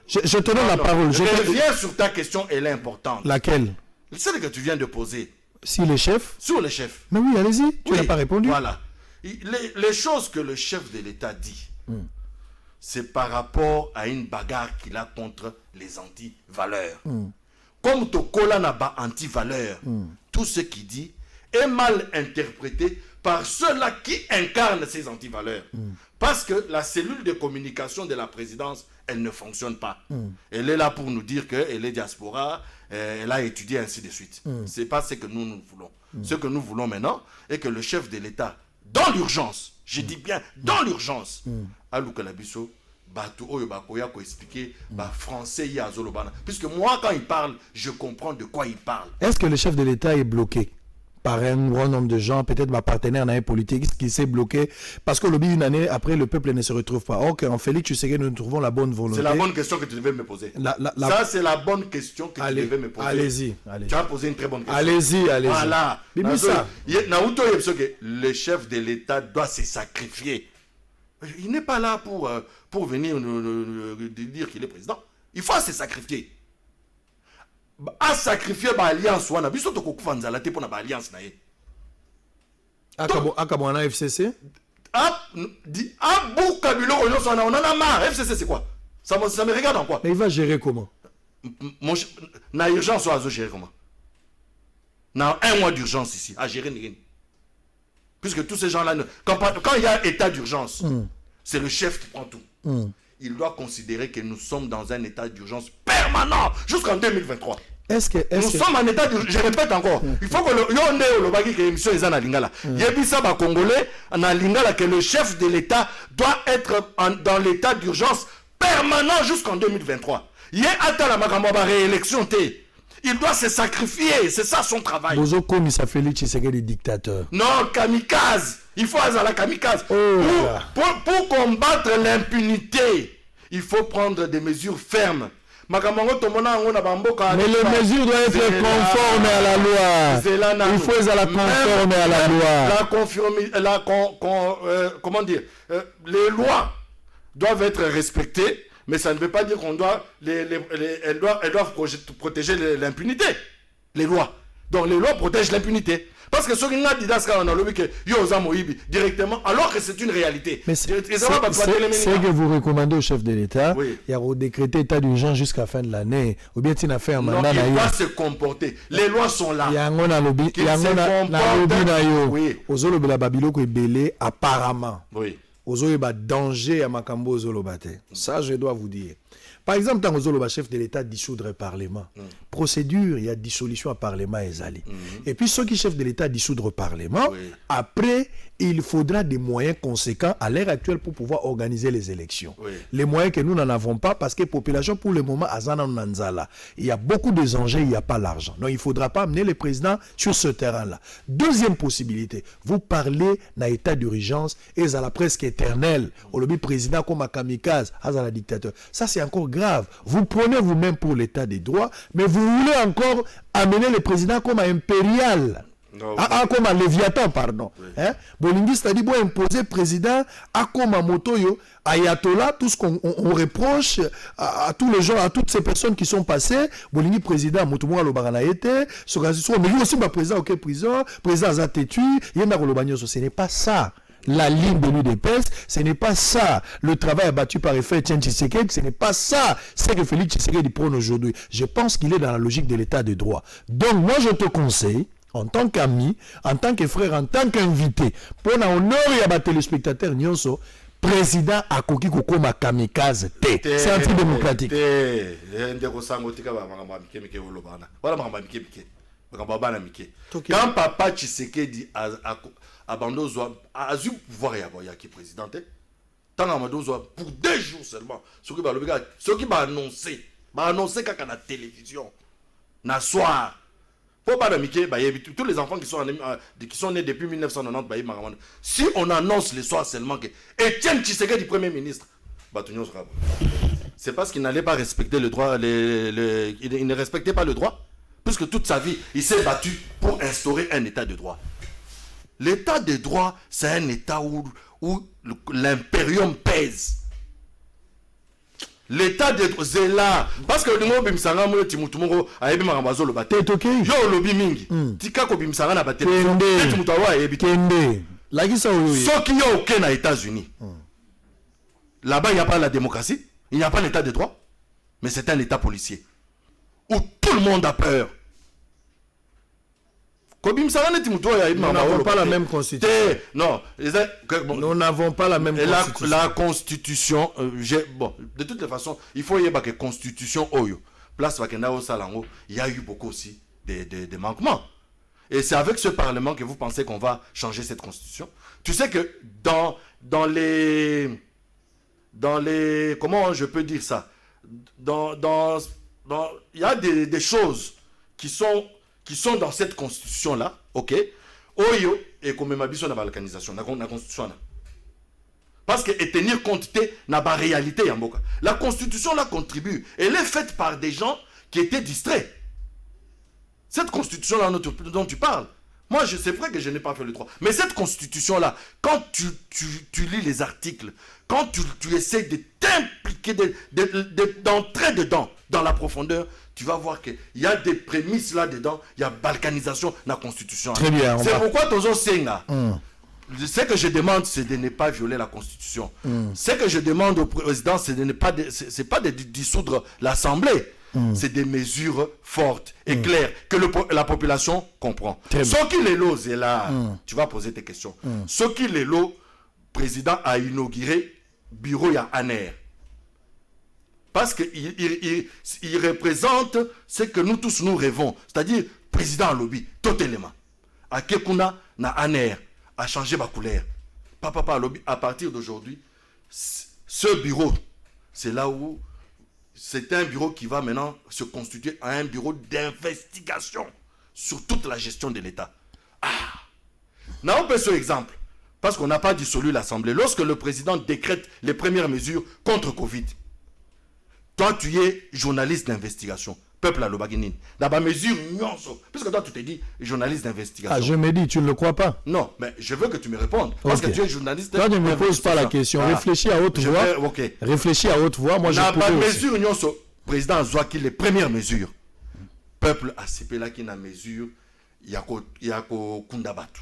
Je te donne la parole. Je reviens sur ta question, elle est importante. Laquelle? Celle que tu viens de poser. Si les chefs? Sur les chefs. Mais oui, allez-y, tu n'as pas répondu. Voilà. Les choses que le chef de l'État dit, c'est par rapport à une bagarre qu'il a contre les anti-valeurs. Comme Tokola n'a pas anti-valeurs, tout ce qu'il dit est mal interprété par ceux-là qui incarnent ces anti-valeurs. Parce que la cellule de communication de la présidence, elle ne fonctionne pas. Elle est là pour nous dire qu'elle est diaspora, elle a étudié, ainsi de suite. Ce n'est pas ce que nous voulons. Ce que nous voulons maintenant est que le chef de l'État, dans l'urgence, je dis bien dans l'urgence, à Lukalabiso, expliquer français puisque moi quand il parle je comprends de quoi il parle. Est-ce que le chef de l'État est bloqué par un grand nombre de gens, peut-être ma partenaire dans les politiques qui s'est bloqué parce que lobby une année après le peuple ne se retrouve pas? Or en Félix Tshisekedi nous trouvons la bonne volonté. C'est la bonne question que tu devais me poser. Ça c'est la bonne question que tu devais me poser. Allez-y. Tu as posé une très bonne question. Allez-y. Voilà. Le chef de l'État doit se sacrifier. Il n'est pas là pour venir dire qu'il est président. Il faut se sacrifier. À sacrifier l'alliance, on a vu surtout qu'on a fait pour l'alliance. Akabouana FCC? On en a marre. FCC, c'est quoi? Ça me regarde en quoi? Mais il va gérer comment? Na urgence, on va gérer comment? Na 1 mois d'urgence ici, à gérer rien. Puisque tous ces gens-là, quand il y a état d'urgence, c'est le chef qui prend tout. Il doit considérer que nous sommes dans un état d'urgence permanent jusqu'en 2023. Nous sommes en état d'urgence. Je répète encore. Il faut que l'émission est en Lingala. Yebisa ba Congolais en Lingala que le chef de l'État doit être dans l'état d'urgence permanent jusqu'en 2023. Il y a la réélection. Il doit se sacrifier. C'est ça son travail. Bozo Komi, ça fait des dictateurs. Non, kamikaze. Il faut aller à la kamikaze. Pour combattre l'impunité, il faut prendre des mesures fermes. Mais les mesures doivent être conformes à la loi. Il faut être conformes à la loi. Comment dire, les lois doivent être respectées, mais ça ne veut pas dire qu'on doit elles doivent protéger l'impunité. Les lois. Donc les lois protègent l'impunité. Parce que ce qui n'a dit directement, alors que c'est une réalité. Mais c'est que vous recommandez au chef de l'État, il y a décrété état d'urgence jusqu'à la fin de l'année. Ou bien il a fait un mandat. Non, il va se comporter. Les lois sont là. Il y a un lobby. Il y a un apparemment. Oui. Il y a danger à Makambo Zolobate. Ça, je dois vous dire. Par exemple, dans le chef de l'État dissoudre le Parlement, procédure, il y a dissolution à Parlement et Zali. Et puis, ceux qui chef de l'État dissoudre le Parlement, après, il faudra des moyens conséquents à l'heure actuelle pour pouvoir organiser les élections. Les moyens que nous n'en avons pas parce que la population, pour le moment, il y a beaucoup de enjeux, il n'y a pas l'argent. Donc, il ne faudra pas amener le président sur ce terrain-là. Deuxième possibilité, vous parlez d'un état d'urgence et à la presque éternelle. Au lobby président comme à kamikaze, à la dictateur. Ça, c'est encore grave. Vous prenez vous-même pour l'état des droits, mais vous voulez encore amener le président comme un impérial. Comme un léviathan, pardon. Hein? Bolingi, c'est-à-dire, vous imposer président à comme un motoyo, ayatollah, tout ce qu'on reproche à tous les gens, à toutes ces personnes qui sont passées. Bolingi, président, Moutoumoua Lobaranaete, mais lui aussi, président, ok, président Azatetu, Yenda Rolobagnoso. Ce n'est pas ça. La ligne de l'UDPS, ce n'est pas ça. Le travail abattu par effet Etienne Tshisekedi, ce n'est pas ça. C'est que Félix Tshisekedi prône aujourd'hui. Je pense qu'il est dans la logique de l'état de droit. Donc, moi, je te conseille, en tant qu'ami, en tant que frère, en tant qu'invité, pour honorer à les téléspectateurs, Nyonso, président Akoki Kokoma Kamikaze, c'est antidémocratique. Quand Papa Tshisekedi abandonne a eu pouvoir qui président, pour 2 jours seulement, ce qui va annoncer quand la télévision, na soir. Tous les enfants qui sont nés depuis 1990, si on annonce le soir seulement que Etienne Tshisekedi Premier ministre, c'est parce qu'il n'allait pas respecter le droit, il ne respectait pas le droit, puisque toute sa vie, il s'est battu pour instaurer un état de droit. L'état de droit, c'est un état où l'impérium pèse. L'état de droit, c'est là. Parce que nous, bimsanga mo timutumoro ayebi makambazo lo bate. Yo lobi mingi. Tika ko bimsanga na bate. Timutawa ayebi. Kende. La qui ça oui. Soki yo ok na États-Unis. Là-bas, il n'y a pas la démocratie, il n'y a pas l'état de droit, mais c'est un état policier où tout le monde a peur. Nous n'avons pas la même constitution. Non, nous n'avons pas la même constitution. La constitution, de toutes les façons, il faut y avoir que constitution oyo. Place Wakenda au Salango, il y a eu beaucoup aussi des manquements. Et c'est avec ce parlement que vous pensez qu'on va changer cette constitution. Tu sais que dans les comment je peux dire ça, il y a des choses qui sont dans cette constitution-là, ok? Oyo, et comme ma biso na balkanisation, na constitution là. Parce que et tenir compte de la réalité yamboka. La constitution là contribue. Elle est faite par des gens qui étaient distraits. Cette constitution là dont tu parles, moi c'est vrai que je n'ai pas fait le droit. Mais cette constitution là, quand tu lis les articles, quand tu essaies de t'impliquer, d'entrer dedans, dans la profondeur, tu vas voir qu'il y a des prémices là-dedans, il y a balkanisation dans la constitution. Très bien. C'est pourquoi Tozo Senga, ce que je demande, c'est de ne pas violer la constitution. Ce que je demande au président, c'est de ne pas, c'est pas de dissoudre l'Assemblée. C'est des mesures fortes et claires que la population comprend. Ce qui les lots, c'est là, tu vas poser tes questions. Ce qui les lots, le président a inauguré bureau à Aner. Parce qu'il représente ce que nous tous nous rêvons. C'est-à-dire, président lobby, totalement. À Kekuna, na aner, a changé ma couleur. Papa lobby, à partir d'aujourd'hui, ce bureau, c'est là où c'est un bureau qui va maintenant se constituer en un bureau d'investigation sur toute la gestion de l'État. On peut ce exemple, parce qu'on n'a pas dissolu l'Assemblée. Lorsque le président décrète les premières mesures contre Covid, toi, tu es journaliste d'investigation. Peuple à l'Obaguinine. Dans la mesure, puisque toi, tu te dis journaliste d'investigation. Je me dis, tu ne le crois pas? Non, mais je veux que tu me répondes. Parce que tu es journaliste d'investigation. Toi, ne me pose pas la question. Réfléchis à haute voix. Réfléchis à haute voix. Moi, je peux pas. Mesure, président Zouaki, les premières mesures. Peuple a cipé là qui n'a mesure, il y a qu'au Kundabatu.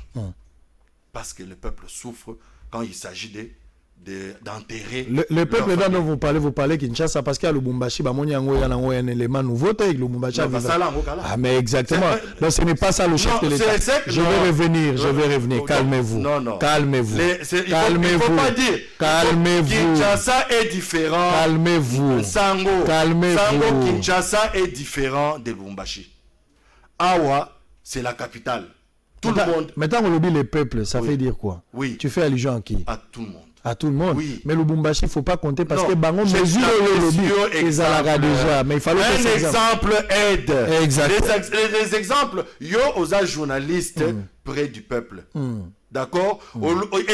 Parce que le peuple souffre quand il s'agit d'enterrer. Le peuple dont vous parlez Kinshasa, parce qu'il y a le Lubumbashi, il y a un élément nouveau avec le Lubumbashi. Ah, mais exactement. Donc ce n'est pas ça le chef de l'État. Je vais revenir. Calmez-vous. Calmez-vous. Il ne faut pas dire. Calmez-vous. Kinshasa est différent. Calmez-vous. Sango. Calmez-vous. Kinshasa est différent de Lubumbashi. Awa, c'est la capitale. Tout le monde. Maintenant, on oublie les peuples, ça veut dire quoi? Oui. Tu fais allusion à qui? À tout le monde. À tout le monde. Oui. Mais le Lubumbashi, il ne faut pas compter parce que Bango mesure le lobby. Déjà. Mais il fallait un exemple aide. Exactement. Les exemples, yo aux journalistes près du peuple. D'accord?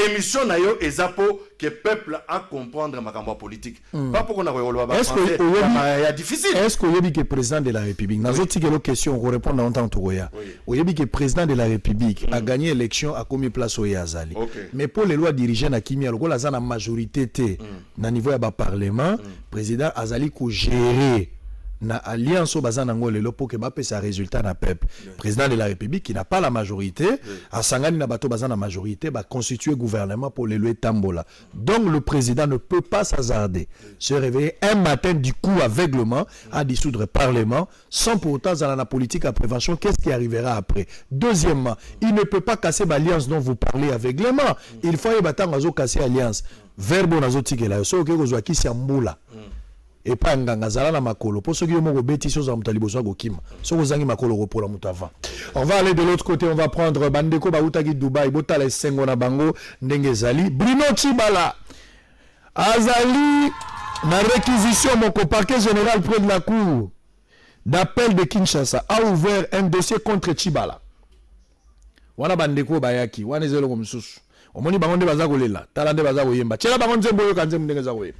Émission na yo ezapo que peuple a comprendre ma campagne politique. Pas pour qu'on a est difficile. Est-ce que Oyebi est président de la République? Dans autre question, on répond dans temps Touroya. Oyebi est président de la République a gagné l'élection à combien de place au Yazali. Mais pour les lois dirigées na Kimi, alors la zana majorité na niveau ya ba parlement, président Azali ko gérer na alliance au bazan ngolelo pour que bape sa résultat na peuple. Président de la République qui n'a pas la majorité, à Sangani na bato bazan na majorité, va constituer gouvernement pour les lois Tambola. Donc le président ne peut pas s'hasarder, se réveiller un matin du coup aveuglement à dissoudre le parlement sans pour autant dans la politique à prévention. Qu'est-ce qui arrivera après? Deuxièmement, il ne peut pas casser l'alliance dont vous parlez aveuglément. Il faut y battre casser l'alliance. Verbo nazo tikela so ke ko zwa kisi ambula. Et pas nganga zala na makolo pour ceux qui ont bêti sur zamtalibo so gokima so kozangi makolo pour la mutava. On va aller de l'autre côté, on va prendre bandeko bautaki Dubaï botala sengo na bango ndenge zali Bruno Tshibala azali na réquisition mon parquet général près de la cour d'appel de Kinshasa a ouvert un dossier contre Tshibala. Wana bandeko bayaki wana zelo ko msusu omoni bango nde baza kolela tala nde baza koyemba tshela bango nzembo yo kanze ndenge za koyemba.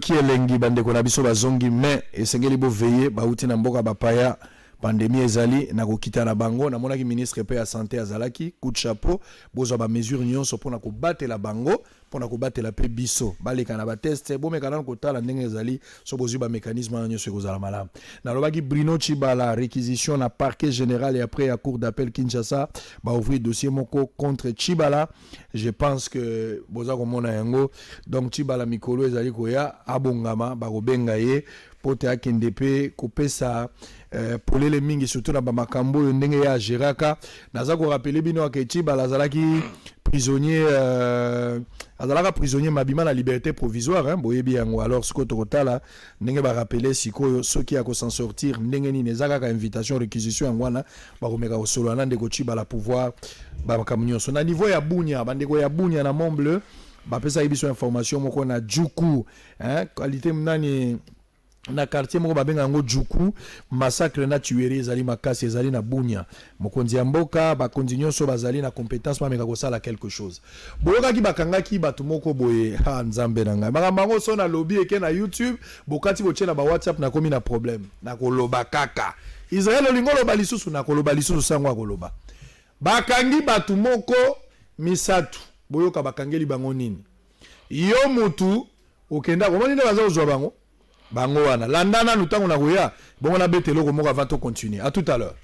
Qui est lengi bande ko na biso bazongi mais esengeli bo veiller bauti na mboka bapaya pandémie ezali na kokita na bango na monaki ministre pe ya santé azalaki coup de chapeau bozwa ba mesure nyonso pona ko batela bango pona ko batela pe biso baleka na ba test bo mekana ko tala ndenge ezali so bozwi ba mécanisme nyonso ko zala malamu na lobaki Bruno Tshibala réquisition na parquet général et après à cour d'appel Kinshasa ba ouvrir dossier moko contre Tshibala. Je pense que boza ko mona yango donc Tshibala mikolo ezali ko ya abongama ba ko benga ye pote akende pe kopesa polele mingi surtout na bamakambo ndenge ya geraka naza ko rappeler bino ke Tshibala azalaki prisonnier azalaka prisonnier mabima na liberté provisoire hein boyebi yango alors siko tokotala ndenge ba rappeler siko soki ya ko s'en sortir ndenge ni nezaka ka invitation réquisition yangwana ba komeka ko solo na ndeko Tshibala pouvoir ba makamnyo so na niveau ya Bunya bandeko ya Bunya na Mont Bleu ba pesa ibiso information moko na Djuku hein qualité mnani na quartier moko babenga ngo Djuku massacre na tuerie ezali makasi ezali na Bunya mokonzi ya mboka bakonzi nyonso bazali na compétence mameka kosala quelque chose boyokaki bakangaki bato moko boye ha nzambe na ngai makambo yango so na lobby eke na YouTube bokati botie na ba WhatsApp na komi na problème na koloba kaka Israël olingo loba lisusu na koloba lisusu sango akoloba bakangi bato moko misatu boyoka bakangeli bango nini yo mutu okenda komoni nde baza kozwa bango bango wana landana nutango na koya bongo na betelo ko moko va to continuer à tout à l'heure.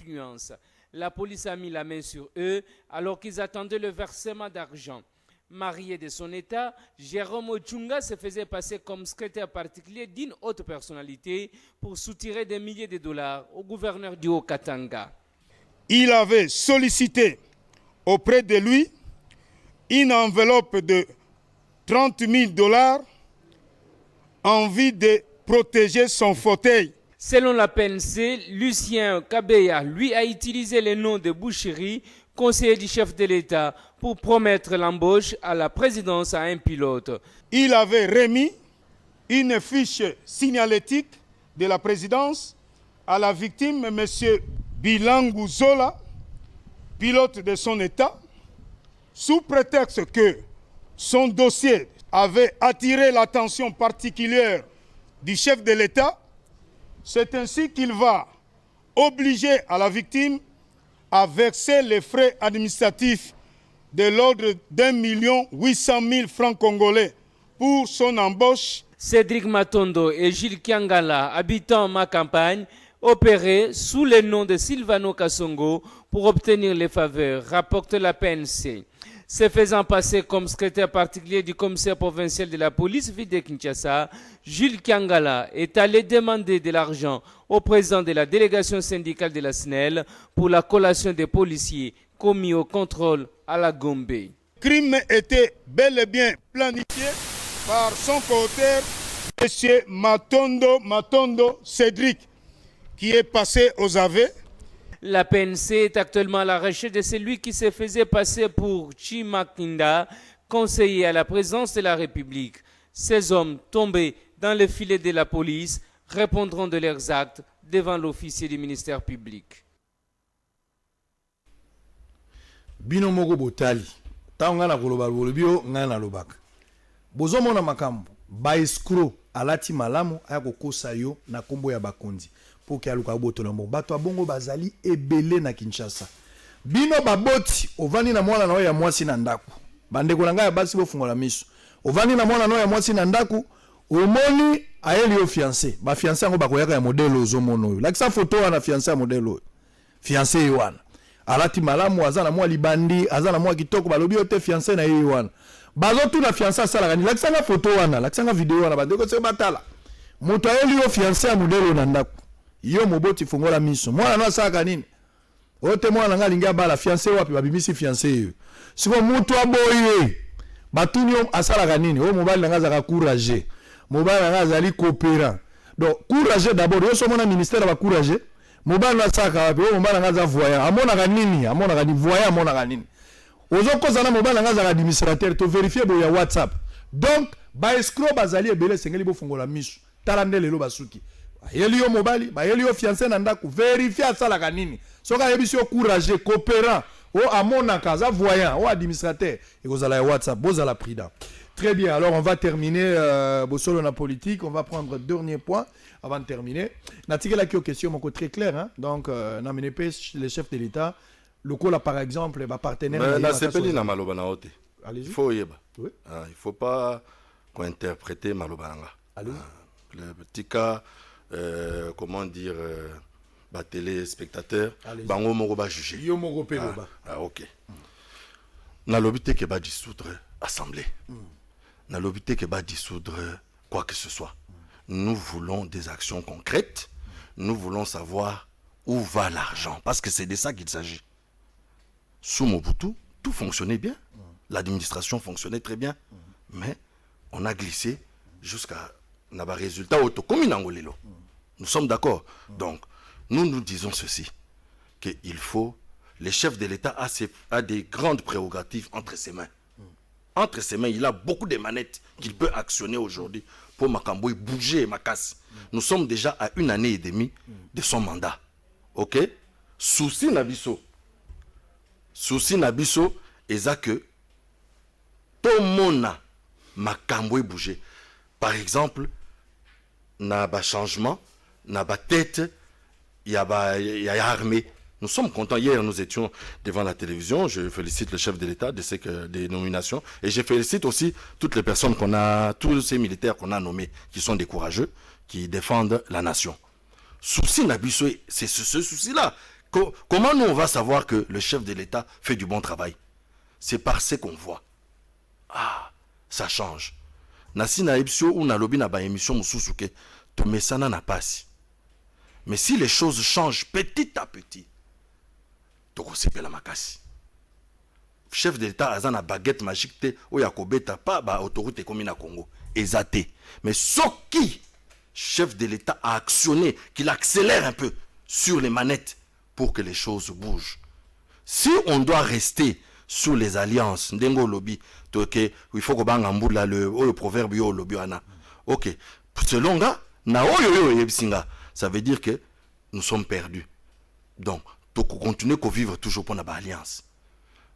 d'influence. La police a mis la main sur eux alors qu'ils attendaient le versement d'argent. Marié de son état, Jérôme Ochunga se faisait passer comme secrétaire particulier d'une haute personnalité pour soutirer des milliers de dollars au gouverneur du Haut-Katanga. Il avait sollicité auprès de lui une enveloppe de 30 000 $ en vue de protéger son fauteuil. Selon la PNC, Lucien Kabeya, lui, a utilisé le nom de Boucherie, conseiller du chef de l'État, pour promettre l'embauche à la présidence à un pilote. Il avait remis une fiche signalétique de la présidence à la victime, M. Bilangu Zola, pilote de son État, sous prétexte que son dossier avait attiré l'attention particulière du chef de l'État. C'est ainsi qu'il va obliger à la victime à verser les frais administratifs de l'ordre d'1 800 000 francs congolais pour son embauche. Cédric Matondo et Gilles Kiangala, habitant ma campagne, opéraient sous le nom de Silvano Kassongo pour obtenir les faveurs, rapporte la PNC. Se faisant passer comme secrétaire particulier du commissaire provincial de la police ville de Kinshasa, Jules Kiangala est allé demander de l'argent au président de la délégation syndicale de la SNEL pour la collation des policiers commis au contrôle à la Gombe. Le crime était bel et bien planifié par son co-auteur, M. Matondo Cédric, qui est passé aux aveux. La PNC est actuellement à la recherche de celui qui se faisait passer pour Chimakinda, conseiller à la présidence de la République. Ces hommes tombés dans le filet de la police répondront de leurs actes devant l'officier du ministère public. Bino moko botali ta nga na koloba bolobio nga na lobaka bozomona makambo ba escroc alati malamu aya kokosa yo na kombo ya bakonzi pour que aluka botola mo bato abongo bazali ebele na Kinshasa. Bino baboti ovani na mwana na ya mwasi na ndaku bandeko na nga ya basi bofungola miso ovani na mwana na ya mwasi na ndaku omoni ayeli yo fiancé ba fiancé ngo bakoyaka ya modelo ozomono yo lakisa photo wana fiancé ya modelo fiancé yo wana alati malamu azana mwa libandi azana mwa kitoko balobi ote fiancé na ye wana bazo tu na fiancé sala kani lakisa nga photo wana lakisa nga video wana bandeko se batala moto ayeli yo fiancé ya modelo na ndaku yo moboti fungola miso mwana no asaka nini ote mwana nga linga bala fiancé wapi babimisi fiancé yo siko mutu aboye batunyo asala nini o mobali nga za courage mobali nga zali coopérant donc courage d'abord yo so mona ministère ba courage mobali na saka wapi o mobali nga za voyant amona nini amona ni voyant amona nini ozo kozana mobali nga za administrateur to vérifier bo ya WhatsApp donc ba escroc bazali ebele sengeli bo fungola miso talande lelo basuki bayeli yo mobali bayeli yo fiancé na ndaku vérifier asala nini soka yebisi yo courage coopérant o amona kaza voyant o administrateur ekozala ya WhatsApp bozala prudent. Très bien, alors on va terminer Bossolo na politique, on va prendre dernier point avant de terminer. Natique la question mon très clair hein. Donc n'amenez pas les chefs de l'État le coup là par exemple va partenaire na sepeli na maloba na ote. Il faut yeba. Oui. Il faut pas qu'on interpréter maloba nga. Le petit cas comment dire ba téléspectateur bango moko ba juger. Yo moko peloba. OK. Na lobité que ba dissoudre assemblée. Na lobité que va dissoudre quoi que ce soit. Nous voulons des actions concrètes. Nous voulons savoir où va l'argent. Parce que c'est de ça qu'il s'agit. Sous Mobutu, tout fonctionnait bien. L'administration fonctionnait très bien. Mais on a glissé jusqu'à un résultat comme Angolelo. Nous sommes d'accord. Donc, nous disons ceci. Qu'il faut... Le chef de l'État a des grandes prérogatives entre ses mains. Entre ses mains, il a beaucoup de manettes qu'il peut actionner aujourd'hui pour Makamboui bouger ma casse. Nous sommes déjà à 1 année et demie de son mandat. Ok? Souci Nabiso. Souci Nabiso, et ça que tout le monde a Makamboui bouger. Par exemple, n'a pas changement, n'a pas tête, il y a armée. Nous sommes contents. Hier, nous étions devant la télévision. Je félicite le chef de l'État des nominations. Et je félicite aussi toutes les personnes tous ces militaires qu'on a nommés, qui sont des courageux, qui défendent la nation. Souci Nabiso, c'est ce souci-là Comment nous on va savoir que le chef de l'État fait du bon travail? C'est par ce qu'on voit. Ah, ça change. Nasi na epsio ou na lobi na ba émission mususuke, to mesana na passe. Mais si les choses changent petit à petit, to kosepe la makasi. Chef de l'État a na baguette magique te ou ya kobeta pa ba autorité comme na Congo. Ezate. Mais ce qui chef de l'État a actionné, qu'il accélère un peu sur les manettes pour que les choses bougent. Si on doit rester sur les alliances, ndengo lobby, il faut que bangambula le proverbe yo lobby ana. OK. Selon nga, na oyo yebsinga, ça veut dire que nous sommes perdus. Donc, to continuer qu'on vivre toujours pour la alliance.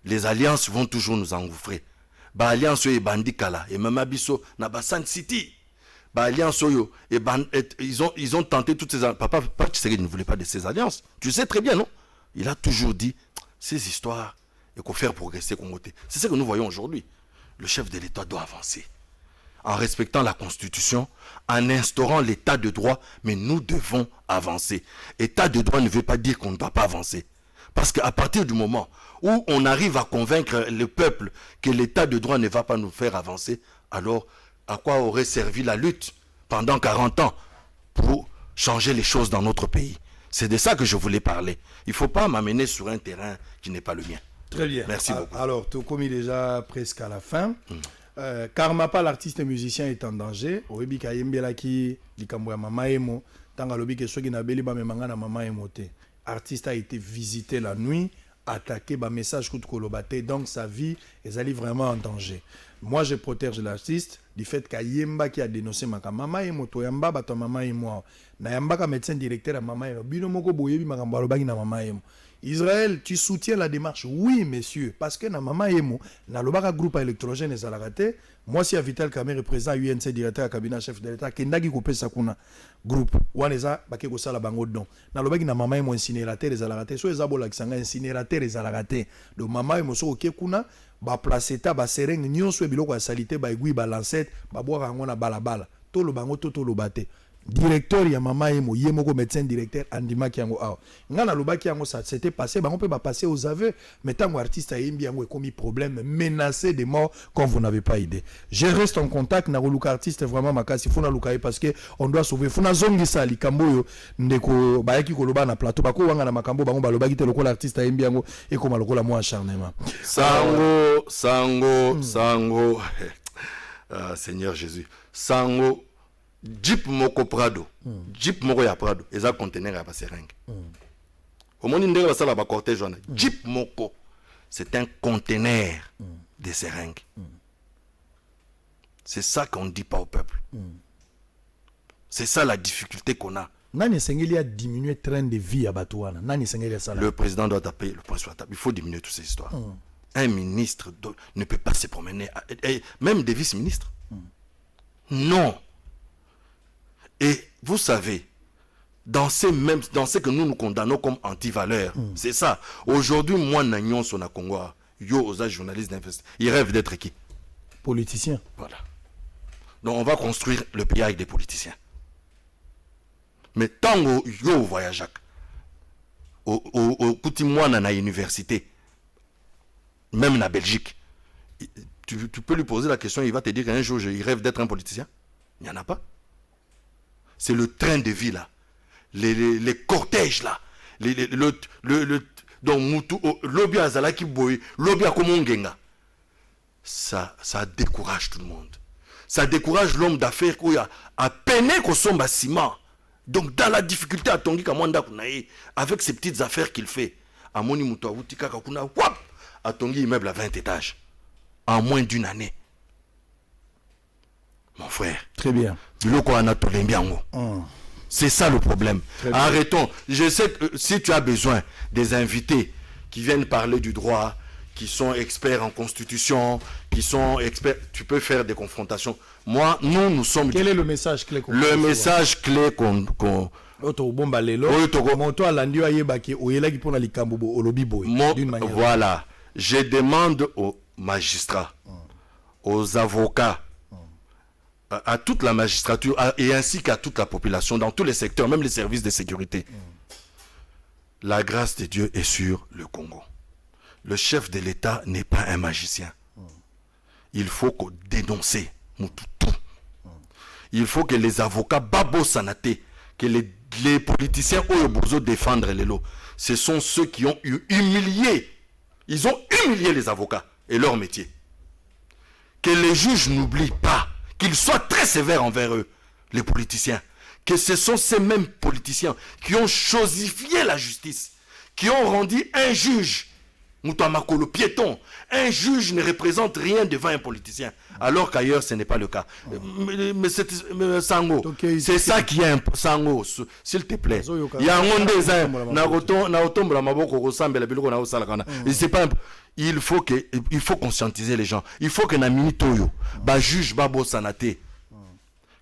Les alliances vont toujours nous engouffrer. Ba alliance yo bandikala et même abiso na ba San City. Bah, alliance Oyo, et ils ont tenté toutes ces alliances. Papa Tshisekedi ne voulait pas de ces alliances. Tu sais très bien, non? Il a toujours dit, ces histoires, il faut faire progresser Congoté. C'est ce que nous voyons aujourd'hui. Le chef de l'État doit avancer. En respectant la Constitution, en instaurant l'état de droit, mais nous devons avancer. État de droit ne veut pas dire qu'on ne doit pas avancer. Parce qu'à partir du moment où on arrive à convaincre le peuple que l'état de droit ne va pas nous faire avancer, alors à quoi aurait servi la lutte pendant 40 ans pour changer les choses dans notre pays? C'est de ça que je voulais parler. Il ne faut pas m'amener sur un terrain qui n'est pas le mien. Très bien. Merci beaucoup. Alors, tu as commis déjà presque à la fin. Karmapa, l'artiste et musicien, est en danger. Oebi Kayembelaki, Likamboya Mama Emo, Tanga Lobi Kesogi Nabeli Bamemanga Mama Emote. Artiste a été visité la nuit, attaqué, ba message coup de kolobate, donc sa vie est allée vraiment en danger. Moi, je protège l'artiste du fait qu'Ayemba qui a dénoncé ma mama emo to yamba bato mama emo na yamba ka médecin directeur à mama emo bino moko boyebi makambo alobaki na mama emo. Israël, tu soutiens la démarche? Oui, monsieur, parce que na mama emo na lobaka groupe électrogène ezalakate. Moi, si Vital Kamerhe président UNC directeur à cabinet chef de l'État kendaki kopé sakuna groupe waneza bake ko sala bango don na lobaki na mama emo incinérateur ezalakate so ezabola kisanga incinérateur ezalakate do mama emo so okekuna ba placeta ba sereng nyonso biloko ya salité ba aiguille ba lancette ba boire ngo na balabala to lo bango to lo bate directeur ya mama emo yemoko médecin directeur andima kiango awa ngana lobaki yango ça s'était passé bango peut ba passer aux aveux mais tant artiste a yembi yango commis problème menacé de mort comme vous n'avez pas idée. Je reste en contact na luka artiste vraiment makasi funa luka parce que on doit sauver funa zongi sa likambo yo ndeko bayaki koloba na plateau bako wanga na makambo bango balobaki te lokola artiste a yembi yango et comme lokola moi acharnement sango Seigneur Jésus sango Jeep moko Prado, Jeep moko ya Prado, eza conteneur ya basereng. Omoni ndenge basala ba cortège wana. Jeep moko, c'est un conteneur de seringues. C'est ça qu'on ne dit pas au peuple. C'est ça la difficulté qu'on a. Nani sengeli a diminué le train de vie à Batouana. Nani sengeli a ça. Le président doit taper le point sur la table. Il faut diminuer toutes ces histoires. Un ministre ne peut pas se promener, même des vice-ministres. Non. Et vous savez, dans ce que nous condamnons comme anti-valeurs, c'est ça. Aujourd'hui, moi, Nagnon Sona Congo, yo, aux journalistes d'investissement, ils rêvent d'être qui? Politiciens. Voilà. Donc, on va construire le pays avec des politiciens. Mais tant que yo voyage, au Koutimoine, à l'université, même en Belgique, tu peux lui poser la question, il va te dire qu'un jour, il rêve d'être un politicien. Il n'y en a pas. C'est le train de vie là, les cortèges là, donc Moutou, lobby azalaki boy, lobby akomongenga. Ça décourage tout le monde. Ça décourage l'homme d'affaires qui a peiné qu'on sombe ciment. Donc dans la difficulté à Tongi Kamanda Kunaye, avec ces petites affaires qu'il fait, à Moni Moutou Awutika Kakuna, wap, à Tongi immeuble à 20 étages, en moins d'une année. Mon frère. Très bien. C'est ça le problème. Arrêtons. Je sais que si tu as besoin des invités qui viennent parler du droit, qui sont experts en constitution, qui sont experts, tu peux faire des confrontations. Moi, nous sommes... Quel est le message clé qu'on... Le message clé qu'on... Voilà. Je demande aux magistrats, aux avocats, à toute la magistrature et ainsi qu'à toute la population, dans tous les secteurs, même les services de sécurité. La grâce de Dieu est sur le Congo. Le chef de l'État n'est pas un magicien. Il faut qu'on dénonce tout. Il faut que les avocats babo sanate, que les politiciens ont besoin de défendre les lots. Ce sont ceux qui ont humilié. Ils ont humilié les avocats et leur métier. Que les juges n'oublient pas, qu'ils soient très sévères envers eux, les politiciens. Que ce sont ces mêmes politiciens qui ont chosifié la justice, qui ont rendu un juge, Moutamakolo, piéton. Un juge ne représente rien devant un politicien, alors qu'ailleurs ce n'est pas le cas. Mais Sango, c'est ça qui est un Sango, s'il te plaît. Il y a un monde il faut conscientiser les gens. Il faut que na minitoyo, ba juge babo sanate.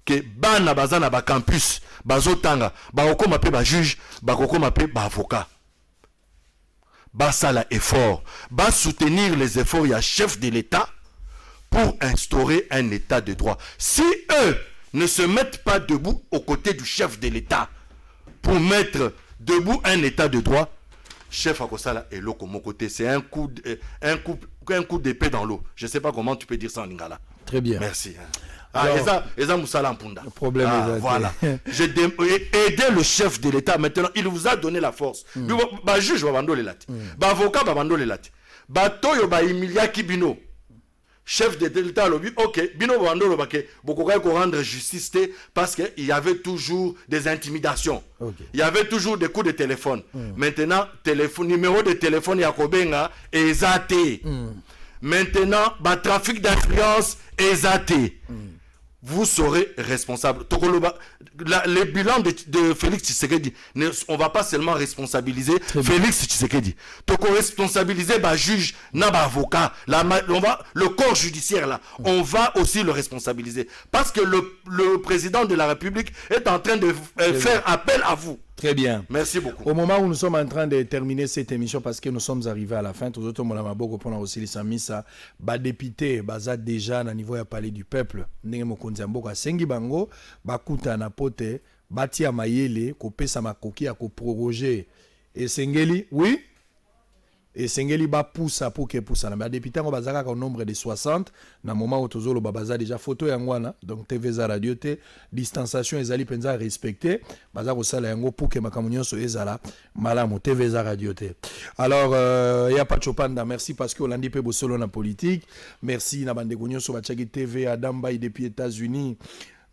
Que bana bazana ba campus, bazotanga, ba okoma pe ba juge, ba okoma pe ba avocat. Basa la effort, bas soutenir les efforts, il y a chef de l'État pour instaurer un État de droit. Si eux ne se mettent pas debout aux côtés du chef de l'État pour mettre debout un État de droit, chef Akosala et l'eau comme côté, c'est un coup d'épée dans l'eau. Je ne sais pas comment tu peux dire ça en lingala. Très bien. Merci. Problème voilà. J'ai aidé le chef de l'État. Maintenant, il vous a donné la force. Bah juge va bando les lati. Bah avocat va bando les lati. Bah toyo ba Emilia Kibino. Chef de l'État lobby. OK, bino va bando le baké. Beaucoup ko rendre justice parce que il y avait toujours des intimidations. Il y avait toujours des coups de téléphone. Maintenant, numéro de téléphone yakobenga ezate. Maintenant, bah trafic d'influence ezate. Vous serez responsable. Le bilan de Félix Tshisekedi, on ne va pas seulement responsabiliser Félix Tshisekedi. Donc on responsabiliser le juge, avocat, le corps judiciaire là, on va aussi le responsabiliser. Parce que le président de la République est en train de faire appel à vous. Très bien. Merci beaucoup. Au moment où nous sommes en train de terminer cette émission, parce que nous sommes arrivés à la fin, tous autres, on a aussi les samisa, député, baza déjà au niveau du palais du peuple, sengi bango, bakuta na pote, batia mayele, kopesa makoki à proroger. Et sengeli, oui? Et sengeli ba poussa pour que poussa na député on bazaka au nombre de 60 na moment où tozolo baza déjà photo yangwana donc TV za radio te distanciation ezali penza respecter baza ko sala yango pour que makamunyo so ezala malamu TV za radio te. Alors ya pa chopanda merci parce que olandi pe bosolo na politique merci na bande gonyo so bachaki TV Adamba depuis États-Unis.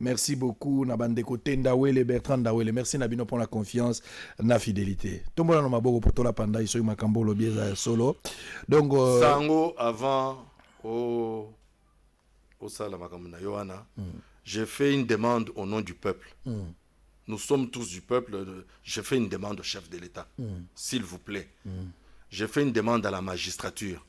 Merci beaucoup Nabandeko Tendawele Bertrand Dawele. Merci Nabino pour la confiance, la fidélité. Tombola no maboko pour la panda iso makambo lo bieza solo. Donc Sango avant au sala makambo na Yohana, j'ai fait une demande au nom du peuple. Nous sommes tous du peuple, j'ai fait une demande au chef de l'État. S'il vous plaît. J'ai fait une demande à la magistrature.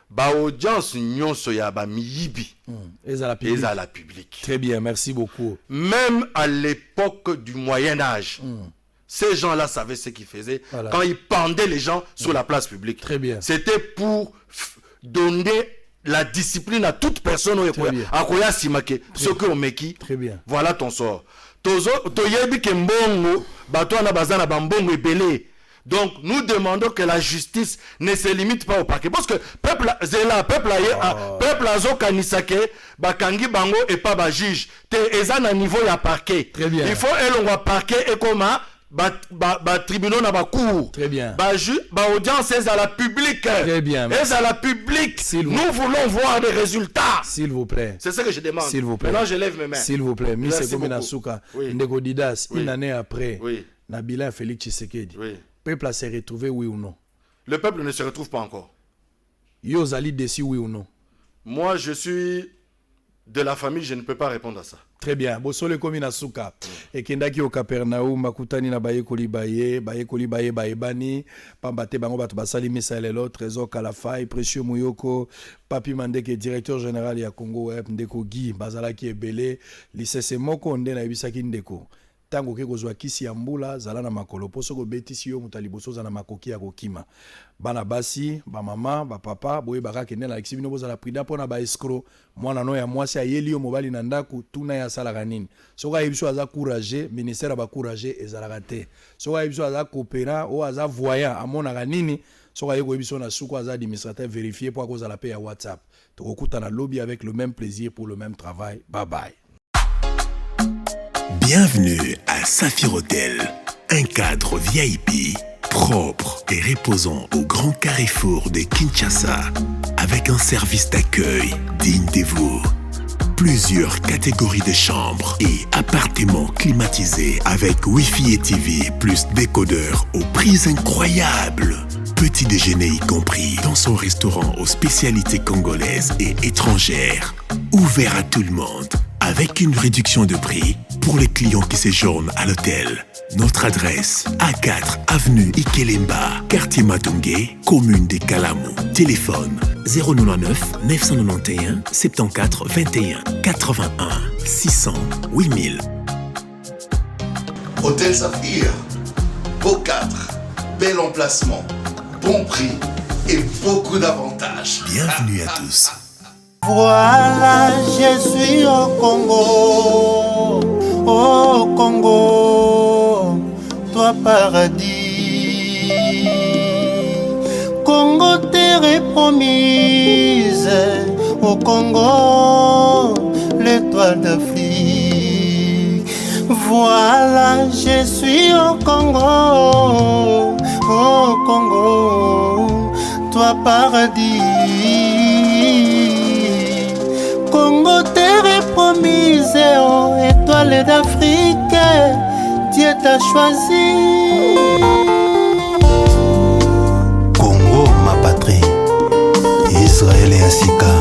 Ba audience nyonso ya ba miyibi ezala public. Très bien, merci beaucoup. Même à l'époque du Moyen-Âge, ces gens-là savaient ce qu'ils faisaient quand ils pendaient les gens sur la place publique. Très bien. C'était pour donner la discipline à toute personne akoya simake ce que on meki. Très bien. Voilà ton sort. Tozo toyebi ke mbongo bato na bazana ba mbongo ebele. Donc, nous demandons que la justice ne se limite pas au parquet. Parce que peuple azo kanisake, bakangi bango et pas ba juge. Te ezana niveau ya parquet. Très bien. Il faut elongwa parquet et comment ba tribunal na ba cour. Très bien. Ba audience est à la publique. Très bien. Est à la publique. Nous voulons voir des résultats. S'il vous plaît. C'est ce que je demande. S'il vous plaît. Maintenant, je lève mes mains. S'il vous plaît. Merci beaucoup. Ndeko Didas, une année après. Oui. Nabila Félix Tshisekedi. Oui. Le peuple s'est retrouvé, oui ou non? Le peuple ne se retrouve pas encore. Yozali dessus, oui ou non? Moi, je suis de la famille, je ne peux pas répondre à ça. Très bien. Bosole komina suka. Et kendaki au Capernaum, makutani na baye kolibaye baebani, pambate bango batu basali misa lelo, Trésor Kalafai, Précieux Mouyoko, Papi Mandeke, directeur général ya Congo Web, Ndeko Guy, bazalaki ebele, lycée Moko onde na ebisaki Ndeko. tango ke kozwa kisi ya mbula zala na makolo poso ko betisi yo muta liboso za na makoki ya kokima bana basi ba mama ba papa boye baka kende na exibino boza la prida pona ba escro mwana no ya mwasi ayeli yo mobali na ndaku tuna ya sala kanini soka yebiso aza courage ministère ba courage ezala te soka yebiso aza coopéra o aza voyant amona kanini soka yeko yebiso na suko aza administrateur vérifié pour cause la paix à WhatsApp tokokuta na lobby avec le même plaisir pour le même travail. Bye bye. Bienvenue à Saphir Hotel, un cadre VIP propre et reposant au grand carrefour de Kinshasa, avec un service d'accueil digne de vous. Plusieurs catégories de chambres et appartements climatisés avec Wi-Fi et TV plus décodeur aux prix incroyables. Petit déjeuner y compris dans son restaurant aux spécialités congolaises et étrangères. Ouvert à tout le monde avec une réduction de prix pour les clients qui séjournent à l'hôtel. Notre adresse, A4 avenue Ikelemba, quartier Matungé, commune des Kalamou. Téléphone 099 991 74 21 81 600 8000. Hôtel Saphir, beau cadre, bel emplacement, bon prix et beaucoup d'avantages. Bienvenue à tous. Voilà, je suis au Congo, toi paradis. Congo, terre promise, au Congo, l'étoile d'Afrique. Voilà, je suis au Congo, toi paradis. Congo, terre promise, oh, étoile d'Afrique, Dieu t'a choisi. Congo, ma patrie, Israël et Asika.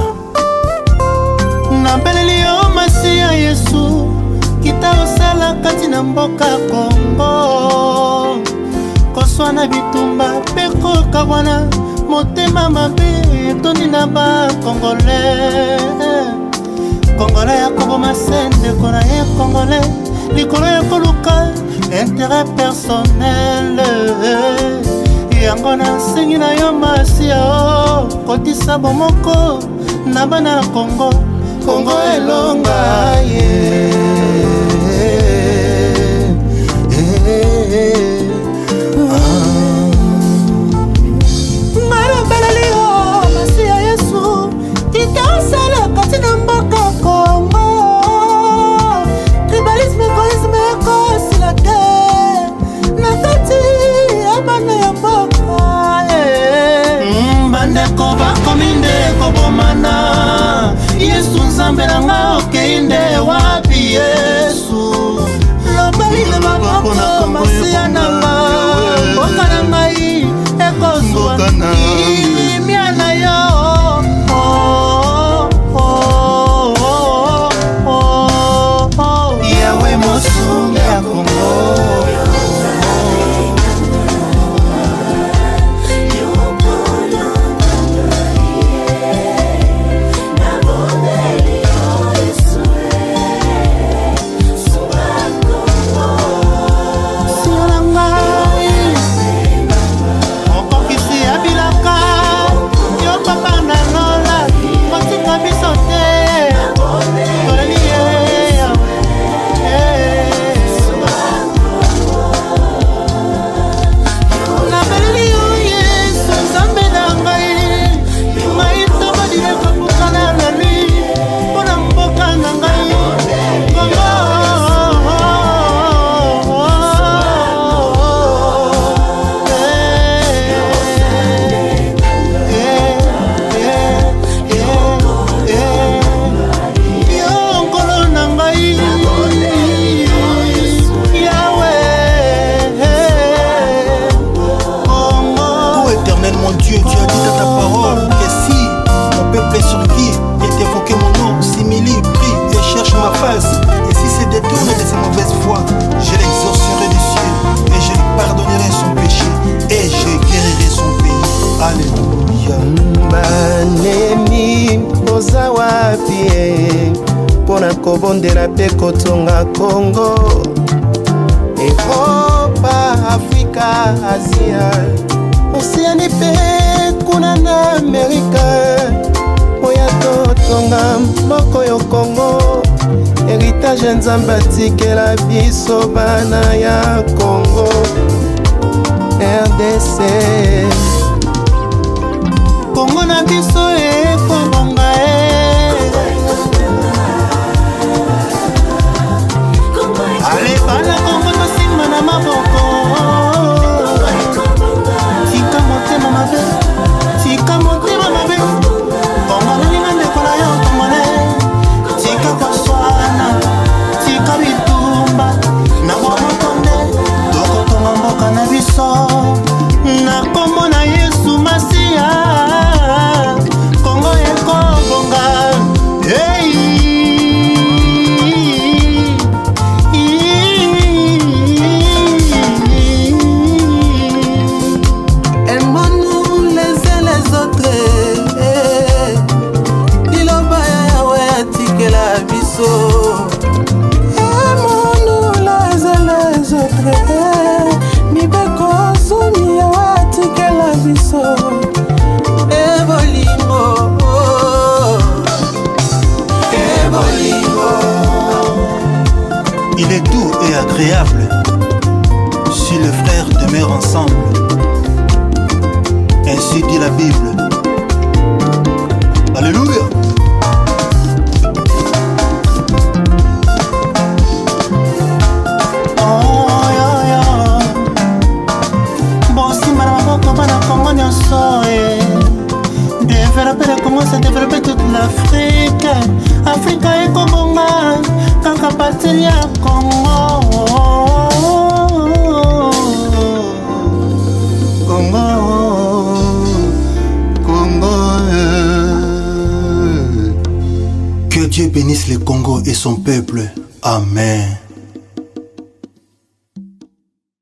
Nabeleli yo Masia Yesu, kita osala kati na mboka Congo. Koswana bitumba, peko kawana, motema mabe, toni na ba Congolais. Congolais ya koboma sende kona ye Congolais likolo ya koluka intérêt personnel yango nasengi na yo Masia kotisa bomoko na bana Congo Congo elonga ye Marabeleli yo Masia Yesu tikasala kati na mboka Congo tribalisme egoisme ekosila te na kati ya bana ya mboka bandeko bakomi nde kobomana Yesu nzambe na nga okei nde wapi Yesu lobalile maboko Masia na nga mboka na ngai ekozwa kimia na yo Yahweh mosungi ya Congo kobondela pe kotonga Congo Europa, Afrika, Asia, Oceanie pe kuna na Amerika. Oya totonga moko yo Congo, héritage nzambe atikela biso bana ya Congo. RDC Congo na biso ekobonga ale bana Congo tosimba na maboko. Tika motema mabe, tika motema mabe. Congo nalinga ndeko na yo Congolais. Tika koswana, tika bitumba na mwamotonde. Tokotonga mboka na biso na kombo na Yesu Masia. Congo ekobonga aime-nous les uns les autres. Liloba ya Yawe atikela biso. Aime-nous les uns les autres. Mibeko zumi Yawe atikela biso. Evolingo, evolingo. Il est doux et agréable si les frères demeurent ensemble. Ainsi dit la Bible. Alléluia. Bosimba na maboko bana Congo nyonso. Développer le Congo, c'est développer toute l'Afrique. Afrika ekobonga kaka partir ya Congo. Congo, Congo. Que Dieu bénisse le Congo et son peuple. Amen.